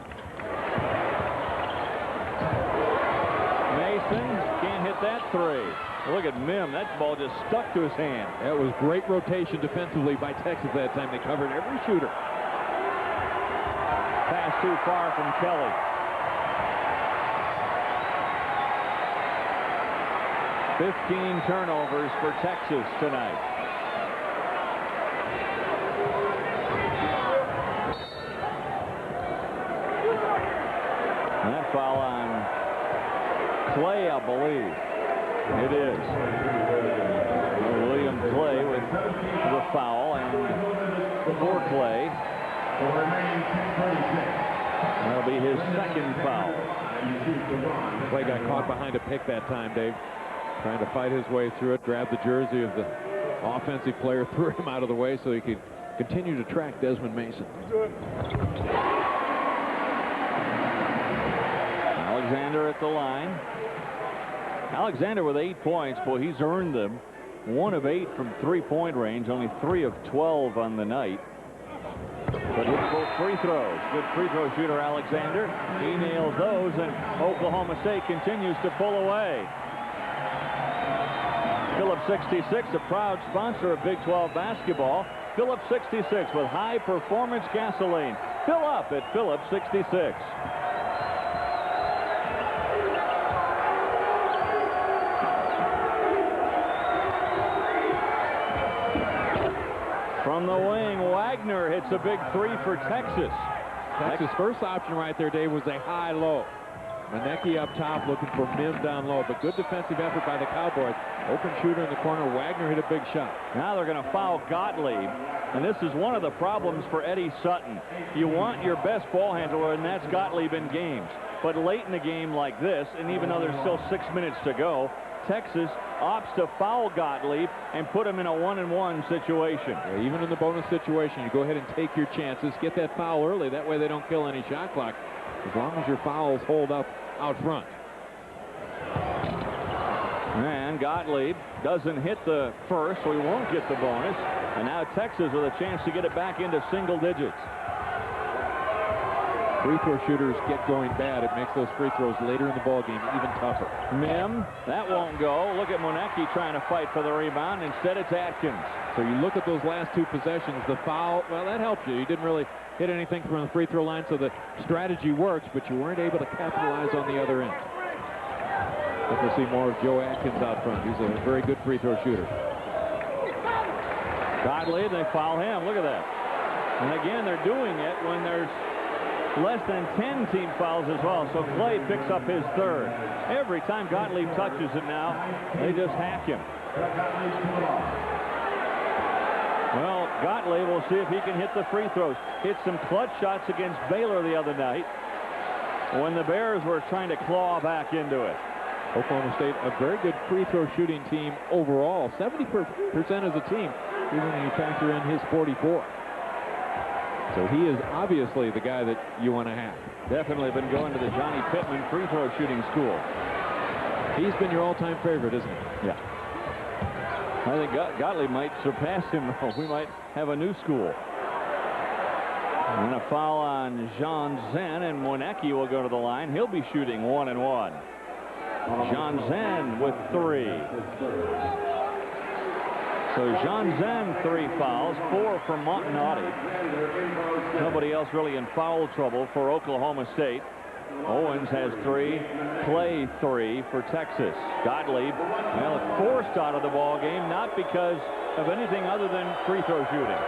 Mason can't hit that three. Look at Mihm. That ball just stuck to his hand. That was great rotation defensively by Texas that time. They covered every shooter. Pass too far from Kelly. "15 turnovers for Texas tonight." And that foul on Clay, I believe. It is. William Clay with the foul, and for Clay, that'll be his second foul. Clay got caught behind a pick that time, Dave. Trying to fight his way through it, grabbed the jersey of the offensive player, threw him out of the way so he could continue to track Desmond Mason. Alexander at the line. Alexander with 8 points. Boy, he's earned them. 1 of 8 from three-point range, only 3 of 12 on the night. But hits both free throws. Good free throw shooter, Alexander. He nails those, and Oklahoma State continues to pull away. Phillips 66, a proud sponsor of Big 12 basketball. Phillips 66 with high-performance gasoline. Fill up at Phillips 66. From the wing, Wagner hits a big three for Texas. Texas' first option right there, Dave, was a high-low. Muoneke up top looking for Mihm down low, but good defensive effort by the Cowboys. Open shooter in the corner. Wagner hit a big shot. Now they're going to foul Gottlieb, and this is one of the problems for Eddie Sutton. You want your best ball handler, and that's Gottlieb in games. But late in the game like this, and even though there's still 6 minutes to go, Texas opts to foul Gottlieb and put him in a 1-and-1 situation. Yeah, even in the bonus situation, you go ahead and take your chances. Get that foul early. That way they don't kill any shot clock, as long as your fouls hold up out front. And Gottlieb doesn't hit the first, so he won't get the bonus. And now Texas with a chance to get it back into single digits. Free throw shooters get going bad. It makes those free throws later in the ballgame even tougher. Mihm, that won't go. Look at Muoneke trying to fight for the rebound. Instead, it's Atkins. So you look at those last 2 possessions, the foul, well, that helped you. You didn't really hit anything from the free throw line, so the strategy works, but you weren't able to capitalize on the other end. But we'll see more of Joe Atkins out front. He's a very good free throw shooter. Gottlieb, they foul him. Look at that. And again, they're doing it when there's less than 10 team fouls as well. So Clay picks up his third. Every time Gottlieb touches it now, they just hack him. Well, Gottlieb will see if he can hit the free throws. Hit some clutch shots against Baylor the other night when the Bears were trying to claw back into it. Oklahoma State, a very good free throw shooting team overall. 70% as a team, even when you factor in his 44. So he is obviously the guy that you want to have. Definitely been going to the Johnny Pittman free throw shooting school. He's been your all-time favorite, isn't he? Yeah. I think Gottlieb might surpass him, though. We might have a new school. And a foul on Jean Zen, and Muoneke will go to the line. He'll be shooting 1-1. Jean Zen with 3. So Jean Zen 3 fouls, 4 for Montanati. Nobody else really in foul trouble for Oklahoma State. Owens has 3, Clay 3 for Texas. Gottlieb, well, forced out of the ball game, not because of anything other than free throw shooting.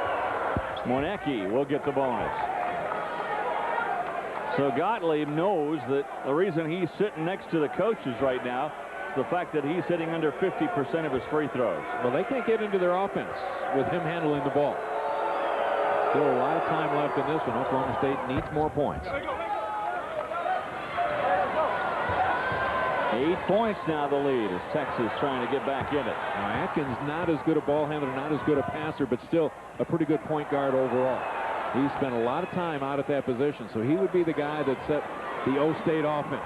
Muoneke will get the bonus. So Gottlieb knows that the reason he's sitting next to the coaches right now is the fact that he's hitting under 50% of his free throws. Well, they can't get into their offense with him handling the ball. Still a lot of time left in this one. Oklahoma State needs more points. 8 points now the lead as Texas trying to get back in it. Now, Atkins not as good a ball handler, not as good a passer, but still a pretty good point guard overall. He spent a lot of time out at that position, so he would be the guy that set the O-State offense.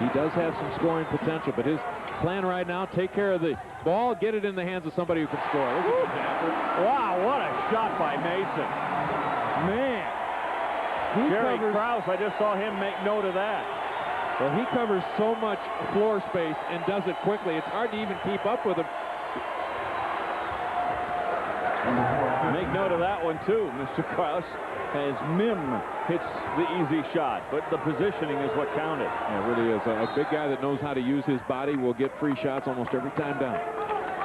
He does have some scoring potential, but his plan right now, take care of the ball, get it in the hands of somebody who can score. Wow, what a shot by Mason. Man. Jerry Krause, I just saw him make note of that. Well, he covers so much floor space and does it quickly. It's hard to even keep up with him. Make note of that one, too, Mr. Krause, as Mihm hits the easy shot. But the positioning is what counted. Yeah, it really is. A big guy that knows how to use his body will get free shots almost every time down.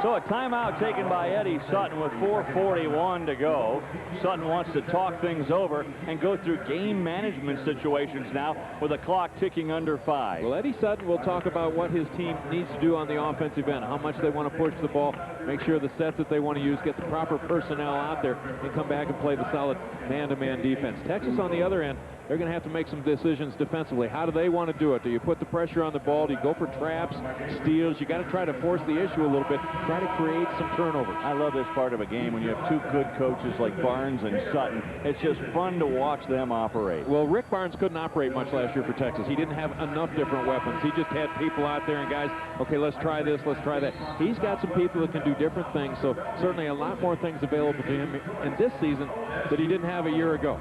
So a timeout taken by Eddie Sutton with 4:41 to go. Sutton wants to talk things over and go through game management situations now with the clock ticking under 5. Well, Eddie Sutton will talk about what his team needs to do on the offensive end, how much they want to push the ball, make sure the sets that they want to use, get the proper personnel out there, and come back and play the solid man-to-man defense. Texas, on the other end, they're going to have to make some decisions defensively. How do they want to do it? Do you put the pressure on the ball? Do you go for traps, steals? You got to try to force the issue a little bit, try to create some turnovers. I love this part of a game when you have two good coaches like Barnes and Sutton. It's just fun to watch them operate. Well, Rick Barnes couldn't operate much last year for Texas. He didn't have enough different weapons. He just had people out there and guys, okay, let's try this, let's try that. He's got some people that can do different things, so certainly a lot more things available to him in this season that he didn't have a year ago.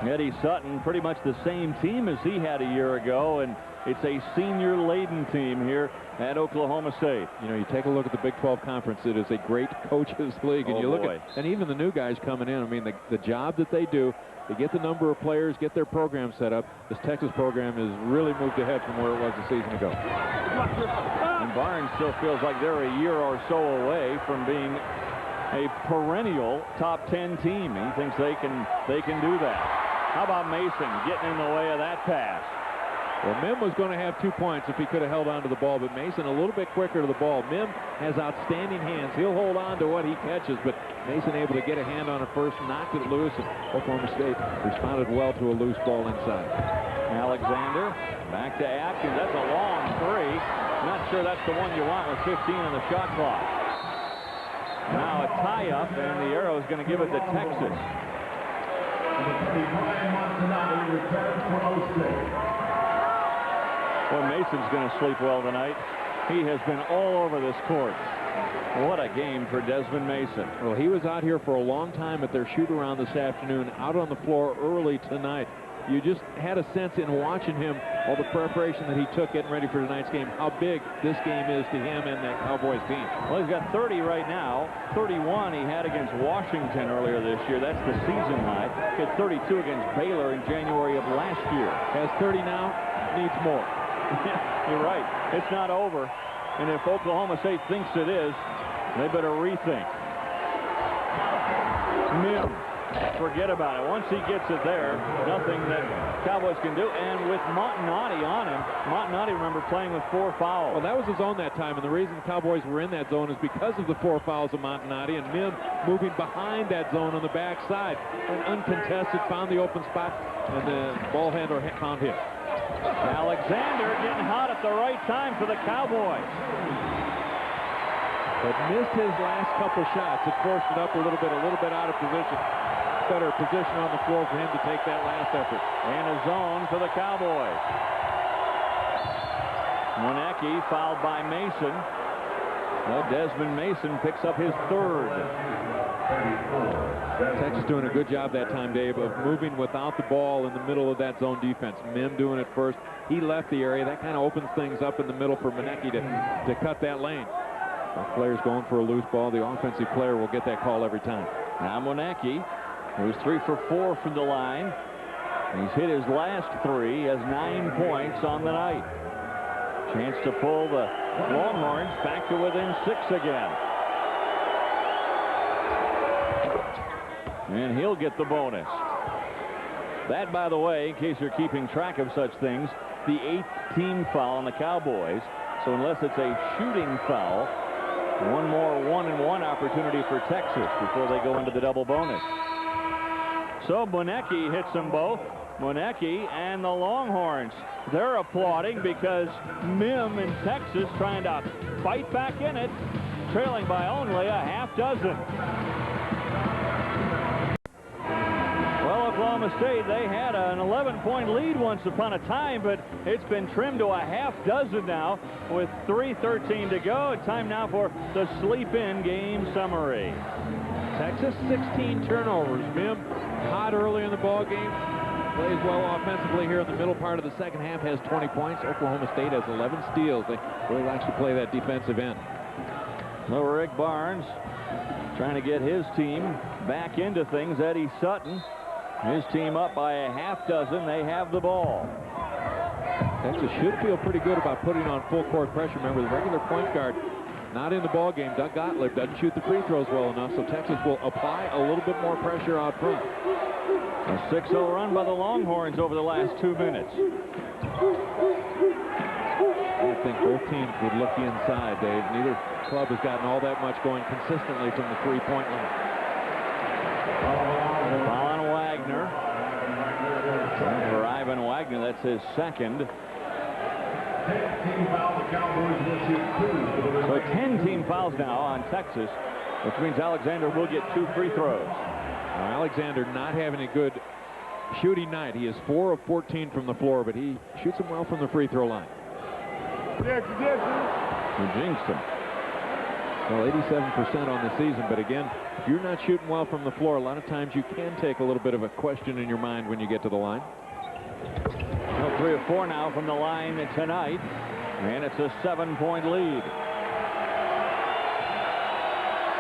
Eddie Sutton, pretty much the same team as he had a year ago, and it's a senior-laden team here at Oklahoma State. You know, you take a look at the Big 12 Conference, it is a great coaches league, and you look at, and even the new guys coming in, I mean, the job that they do, they get the number of players, get their program set up. This Texas program has really moved ahead from where it was a season ago. And Barnes still feels like they're a year or so away from being a perennial top 10 team. He thinks they can do that. How about Mason getting in the way of that pass? Well, Mihm was going to have 2 points if he could have held on to the ball, but Mason a little bit quicker to the ball. Mihm has outstanding hands. He'll hold on to what he catches, but Mason able to get a hand on it first, knocked it loose, and Oklahoma State responded well to a loose ball inside. Alexander back to Atkins. That's a long three. Not sure that's the one you want with 15 on the shot clock. Now a tie-up, and the arrow is going to give it to Texas. Well, Mason's going to sleep well tonight. He has been all over this court. What a game for Desmond Mason. Well, he was out here for a long time at their shoot-around this afternoon, out on the floor early tonight. You just had a sense in watching him, all the preparation that he took getting ready for tonight's game, how big this game is to him and that Cowboys team. Well, he's got 30 right now. 31 he had against Washington earlier this year. That's the season high. He had 32 against Baylor in January of last year. Has 30 now, needs more. You're right. It's not over. And if Oklahoma State thinks it is, they better rethink. Mihm. Forget about it. Once he gets it there, nothing that Cowboys can do. And with Montanati on him, Montanati, remember, playing with 4 fouls. Well, that was his zone that time, and the reason the Cowboys were in that zone is because of the 4 fouls of Montanati, and Mihm moving behind that zone on the backside. And uncontested, found the open spot, and the ball handler found him. Alexander getting hot at the right time for the Cowboys. But missed his last couple shots. It forced it up a little bit out of position. Better position on the floor for him to take that last effort. And a zone for the Cowboys. Muoneke fouled by Mason. Well, Desmond Mason picks up his third. Texas doing a good job that time, Dave, of moving without the ball in the middle of that zone defense. Mihm doing it first. He left the area. That kind of opens things up in the middle for Muoneke to cut that lane. The player's going for a loose ball. The offensive player will get that call every time. Now Muoneke, who's 3 for 4 from the line. He's hit his last 3, has 9 points on the night. Chance to pull the Longhorns back to within 6 again. And he'll get the bonus. That, by the way, in case you're keeping track of such things, the 8th team foul on the Cowboys. So unless it's a shooting foul, one more 1-and-1 opportunity for Texas before they go into the double bonus. So Muoneke hits them both. Muoneke and the Longhorns, they're applauding because Mihm in Texas trying to fight back in it, trailing by only a half dozen. Well, Oklahoma State, they had an 11-point lead once upon a time, but it's been trimmed to a half dozen now with 3:13 to go. Time now for the sleep-in game summary. Texas 16 turnovers. Mihm hot early in the ball game. Plays well offensively here in the middle part of the second half, has 20 points. Oklahoma State has 11 steals. They really likes to play that defensive end. So Rick Barnes trying to get his team back into things. Eddie Sutton, his team up by a half dozen. They have the ball. Texas should feel pretty good about putting on full court pressure. Remember, the regular point guard not in the ball game. Doug Gottlieb doesn't shoot the free throws well enough, so Texas will apply a little bit more pressure out front. A 6-0 run by the Longhorns over the last 2 minutes. I think both teams would look inside, Dave. Neither club has gotten all that much going consistently from the three-point line. Foul on Wagner. For Ivan Wagner, that's his second. So 10 team fouls now on Texas, which means Alexander will get 2 free throws. Now, Alexander not having a good shooting night. He is 4 of 14 from the floor, but he shoots them well from the free throw line. He jinxed him. Well, 87% on the season, but again, if you're not shooting well from the floor, a lot of times you can take a little bit of a question in your mind when you get to the line. Well, 3 of 4 now from the line tonight, and it's a 7-point lead.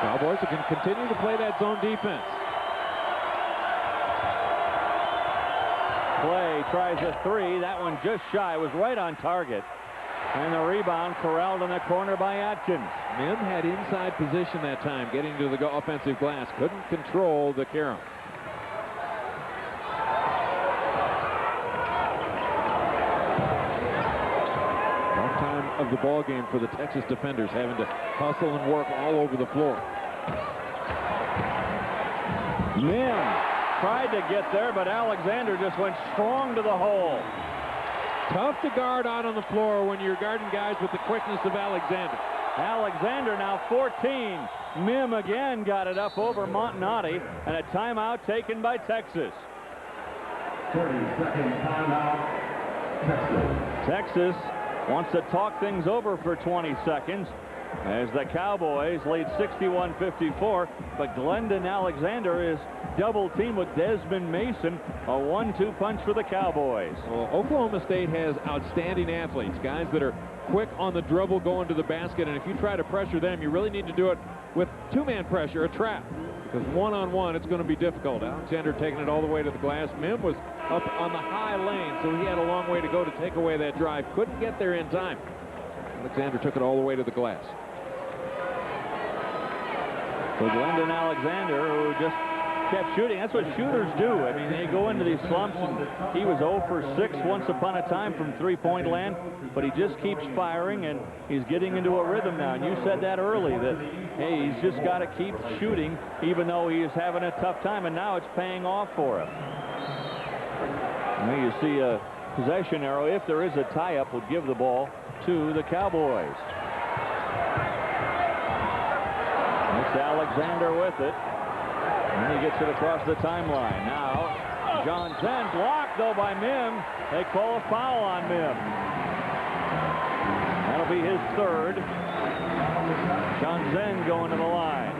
Cowboys can continue to play that zone defense. Clay tries a 3. That one just shy. Was right on target. And the rebound corralled in the corner by Atkins. Mihm had inside position that time, getting to the offensive glass. Couldn't control the carom. Rough time of the ball game for the Texas defenders, having to hustle and work all over the floor. Mihm tried to get there, but Alexander just went strong to the hole. Tough to guard out on the floor when you're guarding guys with the quickness of Alexander. Alexander now 14. Mihm again got it up over Montanati, and a timeout taken by Texas. 30-second timeout, Texas wants to talk things over for 20 seconds. As the Cowboys lead 61-54, but Glendon Alexander is double teamed with Desmond Mason, a 1-2 punch for the Cowboys. Well, Oklahoma State has outstanding athletes, guys that are quick on the dribble going to the basket, and if you try to pressure them, you really need to do it with two-man pressure, a trap, because one-on-one it's going to be difficult. Alexander taking it all the way to the glass. Mihm was up on the high lane, so he had a long way to go to take away that drive. Couldn't get there in time. Alexander took it all the way to the glass. So Glendon Alexander, who just kept shooting. That's what shooters do. I mean, they go into these slumps, and he was 0 for 6 once upon a time from three-point land, but he just keeps firing, and he's getting into a rhythm now. And you said that early, that, hey, he's just got to keep shooting, even though he is having a tough time, and now it's paying off for him. Now you see a possession arrow. If there is a tie-up, will give the ball to the Cowboys. It's Alexander with it. And he gets it across the timeline. Now, Johnson blocked, though, by Mihm. They call a foul on Mihm. That'll be his third. Johnson going to the line.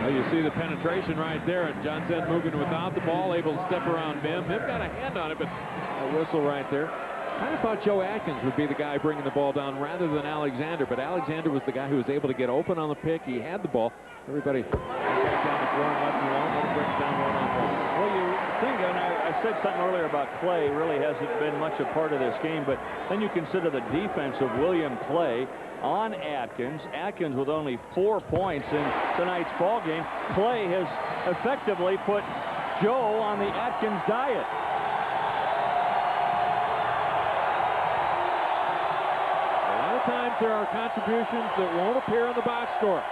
Well, you see the penetration right there, and Johnson moving without the ball, able to step around Mihm. Mihm got a hand on it, but a whistle right there. Kind of thought Joe Atkins would be the guy bringing the ball down rather than Alexander, but Alexander was the guy who was able to get open on the pick. He had the ball. Everybody back down the floor and left him alone. Let him bring it down one-on-one. Well, you think, and I said something earlier about Clay really hasn't been much a part of this game, but then you consider the defense of William Clay on Atkins. Atkins with only 4 points in tonight's ball game. Clay has effectively put Joe on the Atkins diet. A lot of times there are contributions that won't appear in the box score.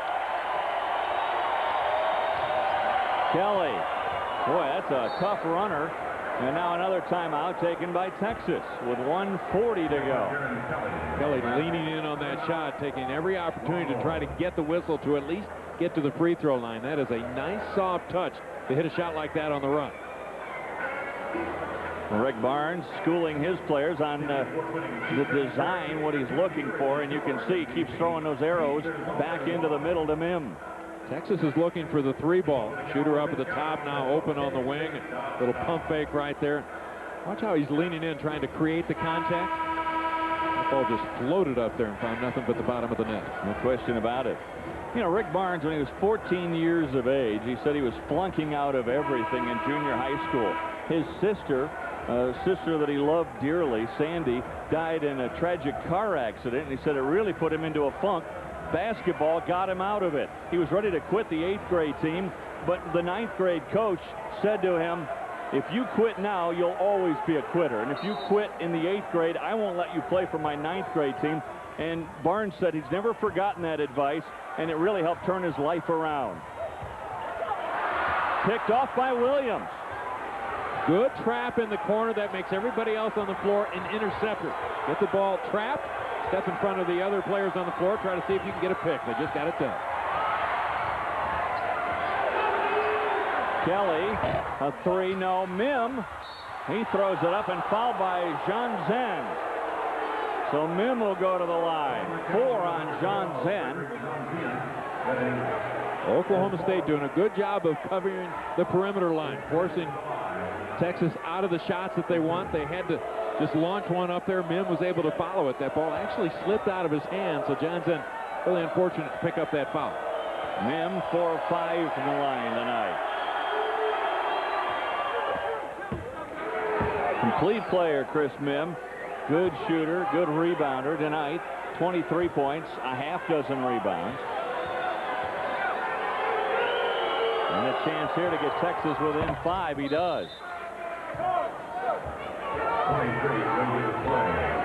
Kelly, boy, that's a tough runner. And now another timeout taken by Texas with 1:40 to go. Kelly leaning in on that shot, taking every opportunity to try to get the whistle to at least get to the free throw line. That is a nice soft touch to hit a shot like that on the run. Rick Barnes schooling his players on the design, what he's looking for, and you can see he keeps throwing those arrows back into the middle to Mihm. Texas is looking for the 3 ball. Shooter up at the top now, open on the wing. Little pump fake right there. Watch how he's leaning in, trying to create the contact. That ball just floated up there and found nothing but the bottom of the net. No question about it. You know, Rick Barnes, when he was 14 years of age, he said he was flunking out of everything in junior high school. His sister, a sister that he loved dearly, Sandy, died in a tragic car accident, and he said it really put him into a funk. Basketball got him out of it. He was ready to quit the 8th grade team, but the 9th grade coach said to him, if you quit now, you'll always be a quitter. And if you quit in the 8th grade, I won't let you play for my 9th grade team. And Barnes said he's never forgotten that advice, and it really helped turn his life around. Picked off by Williams. Good trap in the corner that makes everybody else on the floor an interceptor. Get the ball trapped, step in front of the other players on the floor, try to see if you can get a pick. They just got it done. Kelly, a 3, no. Mihm, he throws it up and fouled by Johnson. So Mihm will go to the line. 4 on Johnson. Oklahoma State doing a good job of covering the perimeter line, forcing Texas out of the shots that they want. They had to just launch one up there. Mihm was able to follow it. That ball actually slipped out of his hand, so Johnson really unfortunate to pick up that foul. Mihm 4 of 5 from the line tonight. Complete player, Chris Mihm. Good shooter, good rebounder tonight. 23 points, a half dozen rebounds. And a chance here to get Texas within 5. He does.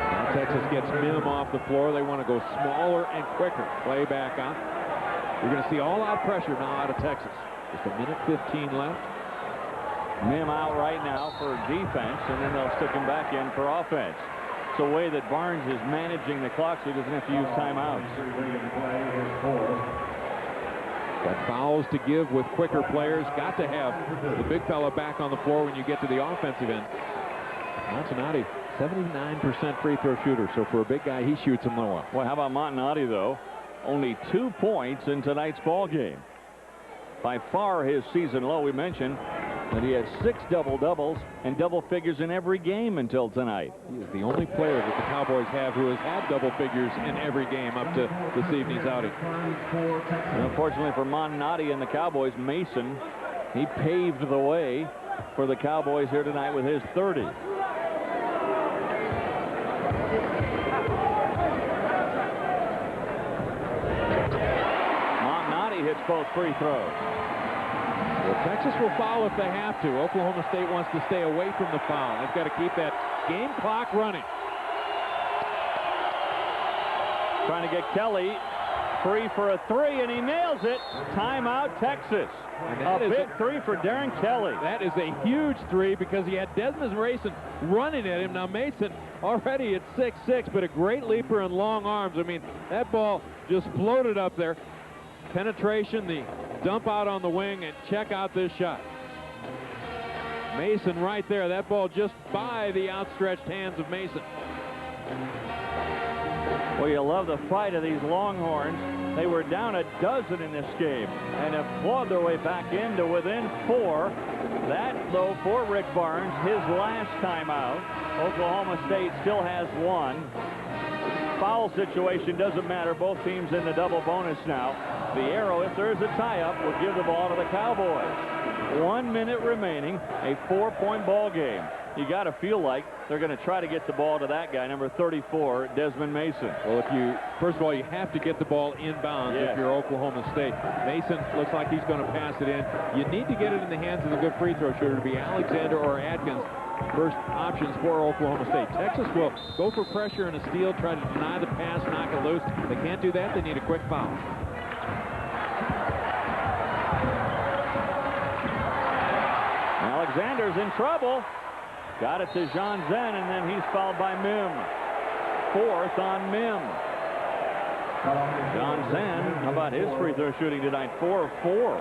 Now Texas gets Mihm off the floor. They want to go smaller and quicker. Play back on. You're going to see all-out pressure now out of Texas. Just a minute 15 left. Mihm out right now for defense, and then they'll stick him back in for offense. It's a way that Barnes is managing the clock so he doesn't have to use timeouts. Got fouls to give with quicker players. Got to have the big fella back on the floor when you get to the offensive end. Montanati, 79% free throw shooter, so for a big guy, he shoots them low. Well, how about Montanati, though? Only 2 points in tonight's ball game. By far his season low. We mentioned that he has 6 double-doubles and double figures in every game until tonight. He is the only player that the Cowboys have who has had double figures in every game up to this evening's outing. And unfortunately for Montanati and the Cowboys, Mason, he paved the way for the Cowboys here tonight with his 30. Montanati hits both free throws. Well, Texas will foul if they have to. Oklahoma State wants to stay away from the foul. They've got to keep that game clock running. Trying to get Kelly free for a 3, and he nails it. Timeout, Texas. A big 3 for Darren Kelly. That is a huge 3 because he had Desmond Mason running at him. Now Mason already at 6'6", but a great leaper and long arms. I mean, that ball just floated up there. Penetration, the dump out on the wing, and check out this shot. Mason right there. That ball just by the outstretched hands of Mason. Well, you love the fight of these Longhorns. They were down a dozen in this game and have clawed their way back into within 4. That, though, for Rick Barnes, his last time out. Oklahoma State still has 1. Foul situation doesn't matter. Both teams in the double bonus now. The arrow, if there's a tie-up, will give the ball to the Cowboys. 1 minute remaining, a 4-point ball game. You got to feel like they're going to try to get the ball to that guy, number 34, Desmond Mason. Well, first of all, you have to get the ball inbound if you're Oklahoma State. Mason looks like he's going to pass it in. You need to get it in the hands of the good free throw shooter to be Alexander or Atkins. First options for Oklahoma State. Texas will go for pressure and a steal, try to deny the pass, knock it loose. They can't do that. They need a quick foul. Alexander's in trouble. Got it to Jean Zen, and then he's fouled by Mihm. 4th on Mihm. Jean Zen, how about his free throw shooting tonight? 4 of 4.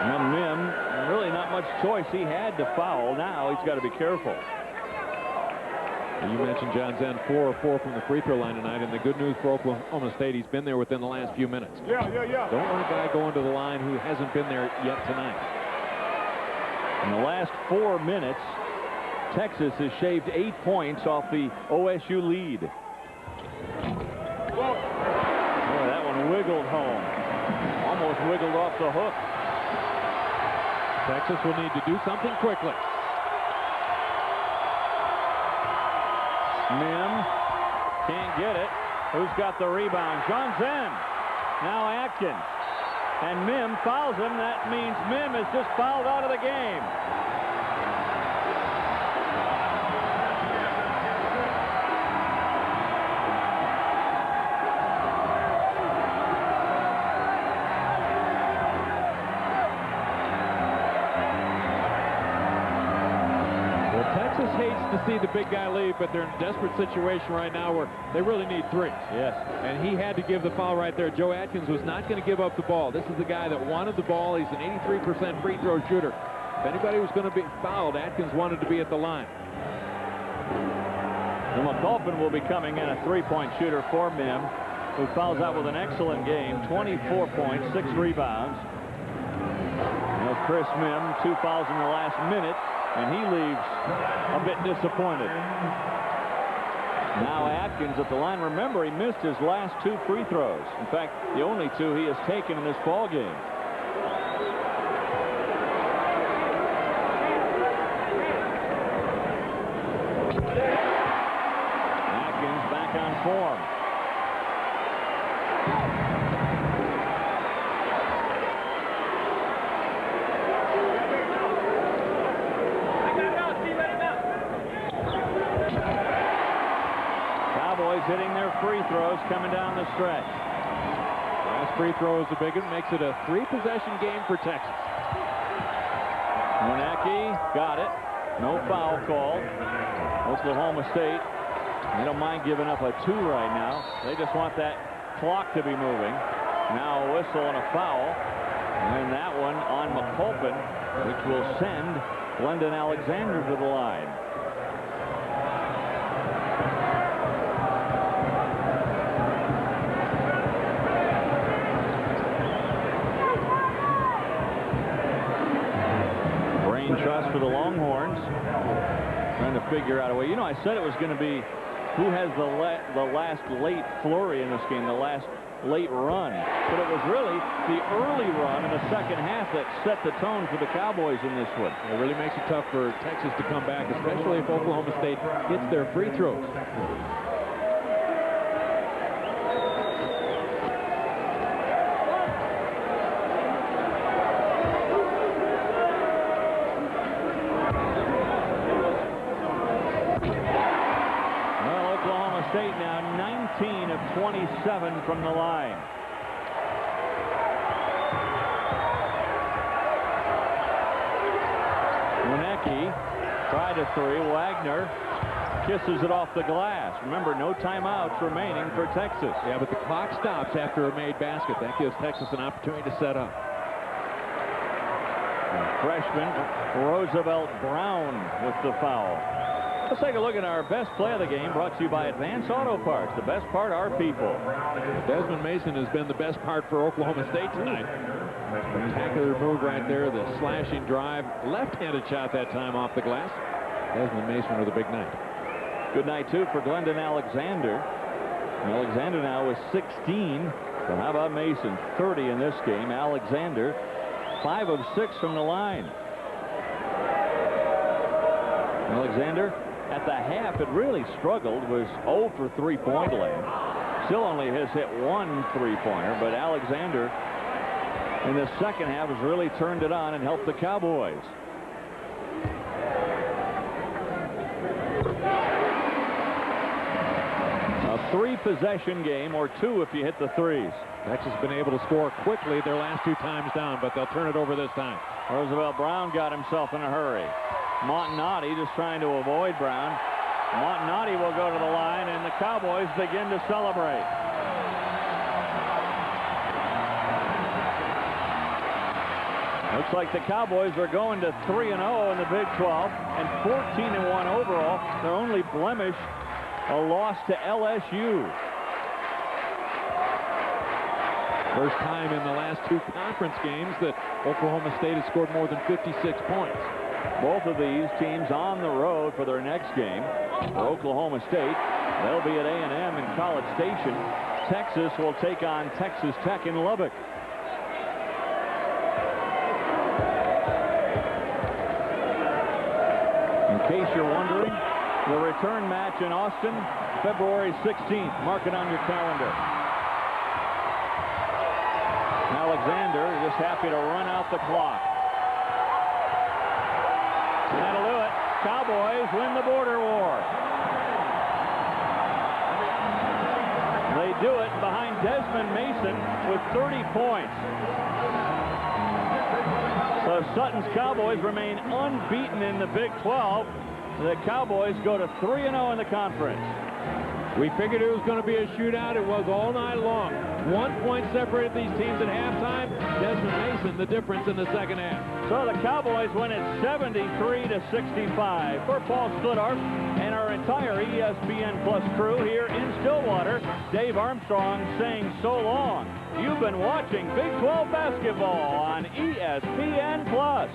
And Mihm, really not much choice. He had to foul. Now he's got to be careful. You mentioned John Zen, 4 of 4 from the free throw line tonight, and the good news for Oklahoma State, he's been there within the last few minutes. Don't want a guy going to the line who hasn't been there yet tonight. In the last 4 minutes, Texas has shaved 8 points off the OSU lead. Boy, that one wiggled home. Almost wiggled off the hook. Texas will need to do something quickly. Mihm can't get it. Who's got the rebound? Jean Zen. Now Atkins. And Mihm fouls him. That means Mihm is just fouled out of the game. Hates to see the big guy leave, but they're in a desperate situation right now where they really need 3. Yes. And he had to give the foul right there. Joe Atkins was not going to give up the ball. This is the guy that wanted the ball. He's an 83% free throw shooter. If anybody was going to be fouled, Atkins wanted to be at the line. And McAlpin will be coming in, a 3-point shooter for Mihm, who fouls out with an excellent game. 24 points, 6 rebounds. You know, Chris Mihm, 2 fouls in the last minute. And he leaves a bit disappointed. Now Atkins at the line. Remember, he missed his last 2 free throws. In fact, the only 2 he has taken in this ball game. Atkins back on form. Hitting their free throws coming down the stretch. Last free throw is a big one. Makes it a 3-possession game for Texas. Muoneke got it. No foul call. Oklahoma State, they don't mind giving up a 2 right now. They just want that clock to be moving. Now a whistle and a foul. And that one on McAlpin, which will send London Alexander to the line. Trust for the Longhorns, trying to figure out a way. You know, I said it was going to be who has the last late flurry in this game, the last late run. But it was really the early run in the second half that set the tone for the Cowboys in this one. It really makes it tough for Texas to come back, especially if Oklahoma State hits their free throws. State now 19 of 27 from the line. Muoneke tried a 3. Wagner kisses it off the glass. Remember, no timeouts remaining for Texas. Yeah, but the clock stops after a made basket. That gives Texas an opportunity to set up. Freshman Roosevelt Brown with the foul. Let's take a look at our best play of the game, brought to you by Advance Auto Parts. The best part, our people. Desmond Mason has been the best part for Oklahoma State tonight. Spectacular move right there, the slashing drive. Left-handed shot that time off the glass. Desmond Mason with a big night. Good night, too, for Glendon Alexander. Alexander now with 16. But how about Mason? 30 in this game. Alexander, 5 of 6 from the line. Alexander, at the half, it really struggled, was 0 for three-point land. Still only has hit 1 three-pointer, but Alexander in the second half has really turned it on and helped the Cowboys. A 3-possession game, or 2 if you hit the threes. Texas has been able to score quickly their last 2 times down, but they'll turn it over this time. Roosevelt Brown got himself in a hurry. Montanati just trying to avoid Brown. Montanati will go to the line, and the Cowboys begin to celebrate. Looks like the Cowboys are going to 3-0 in the Big 12 and 14-1 overall. Their only blemish, a loss to LSU. First time in the last 2 conference games that Oklahoma State has scored more than 56 points. Both of these teams on the road for their next game. For Oklahoma State, they'll be at A&M in College Station. Texas will take on Texas Tech in Lubbock. In case you're wondering, the return match in Austin, February 16th. Mark it on your calendar. Alexander just happy to run out the clock. That'll do it. Cowboys win the border war. They do it behind Desmond Mason with 30 points. So Sutton's Cowboys remain unbeaten in the Big 12. The Cowboys go to 3-0 in the conference. We figured it was going to be a shootout. It was all night long. 1 point separated these teams at halftime. Desmond Mason, the difference in the second half. So the Cowboys win it 73-65. For Paul Splittarf and our entire ESPN Plus crew here in Stillwater, Dave Armstrong saying so long. You've been watching Big 12 basketball on ESPN Plus.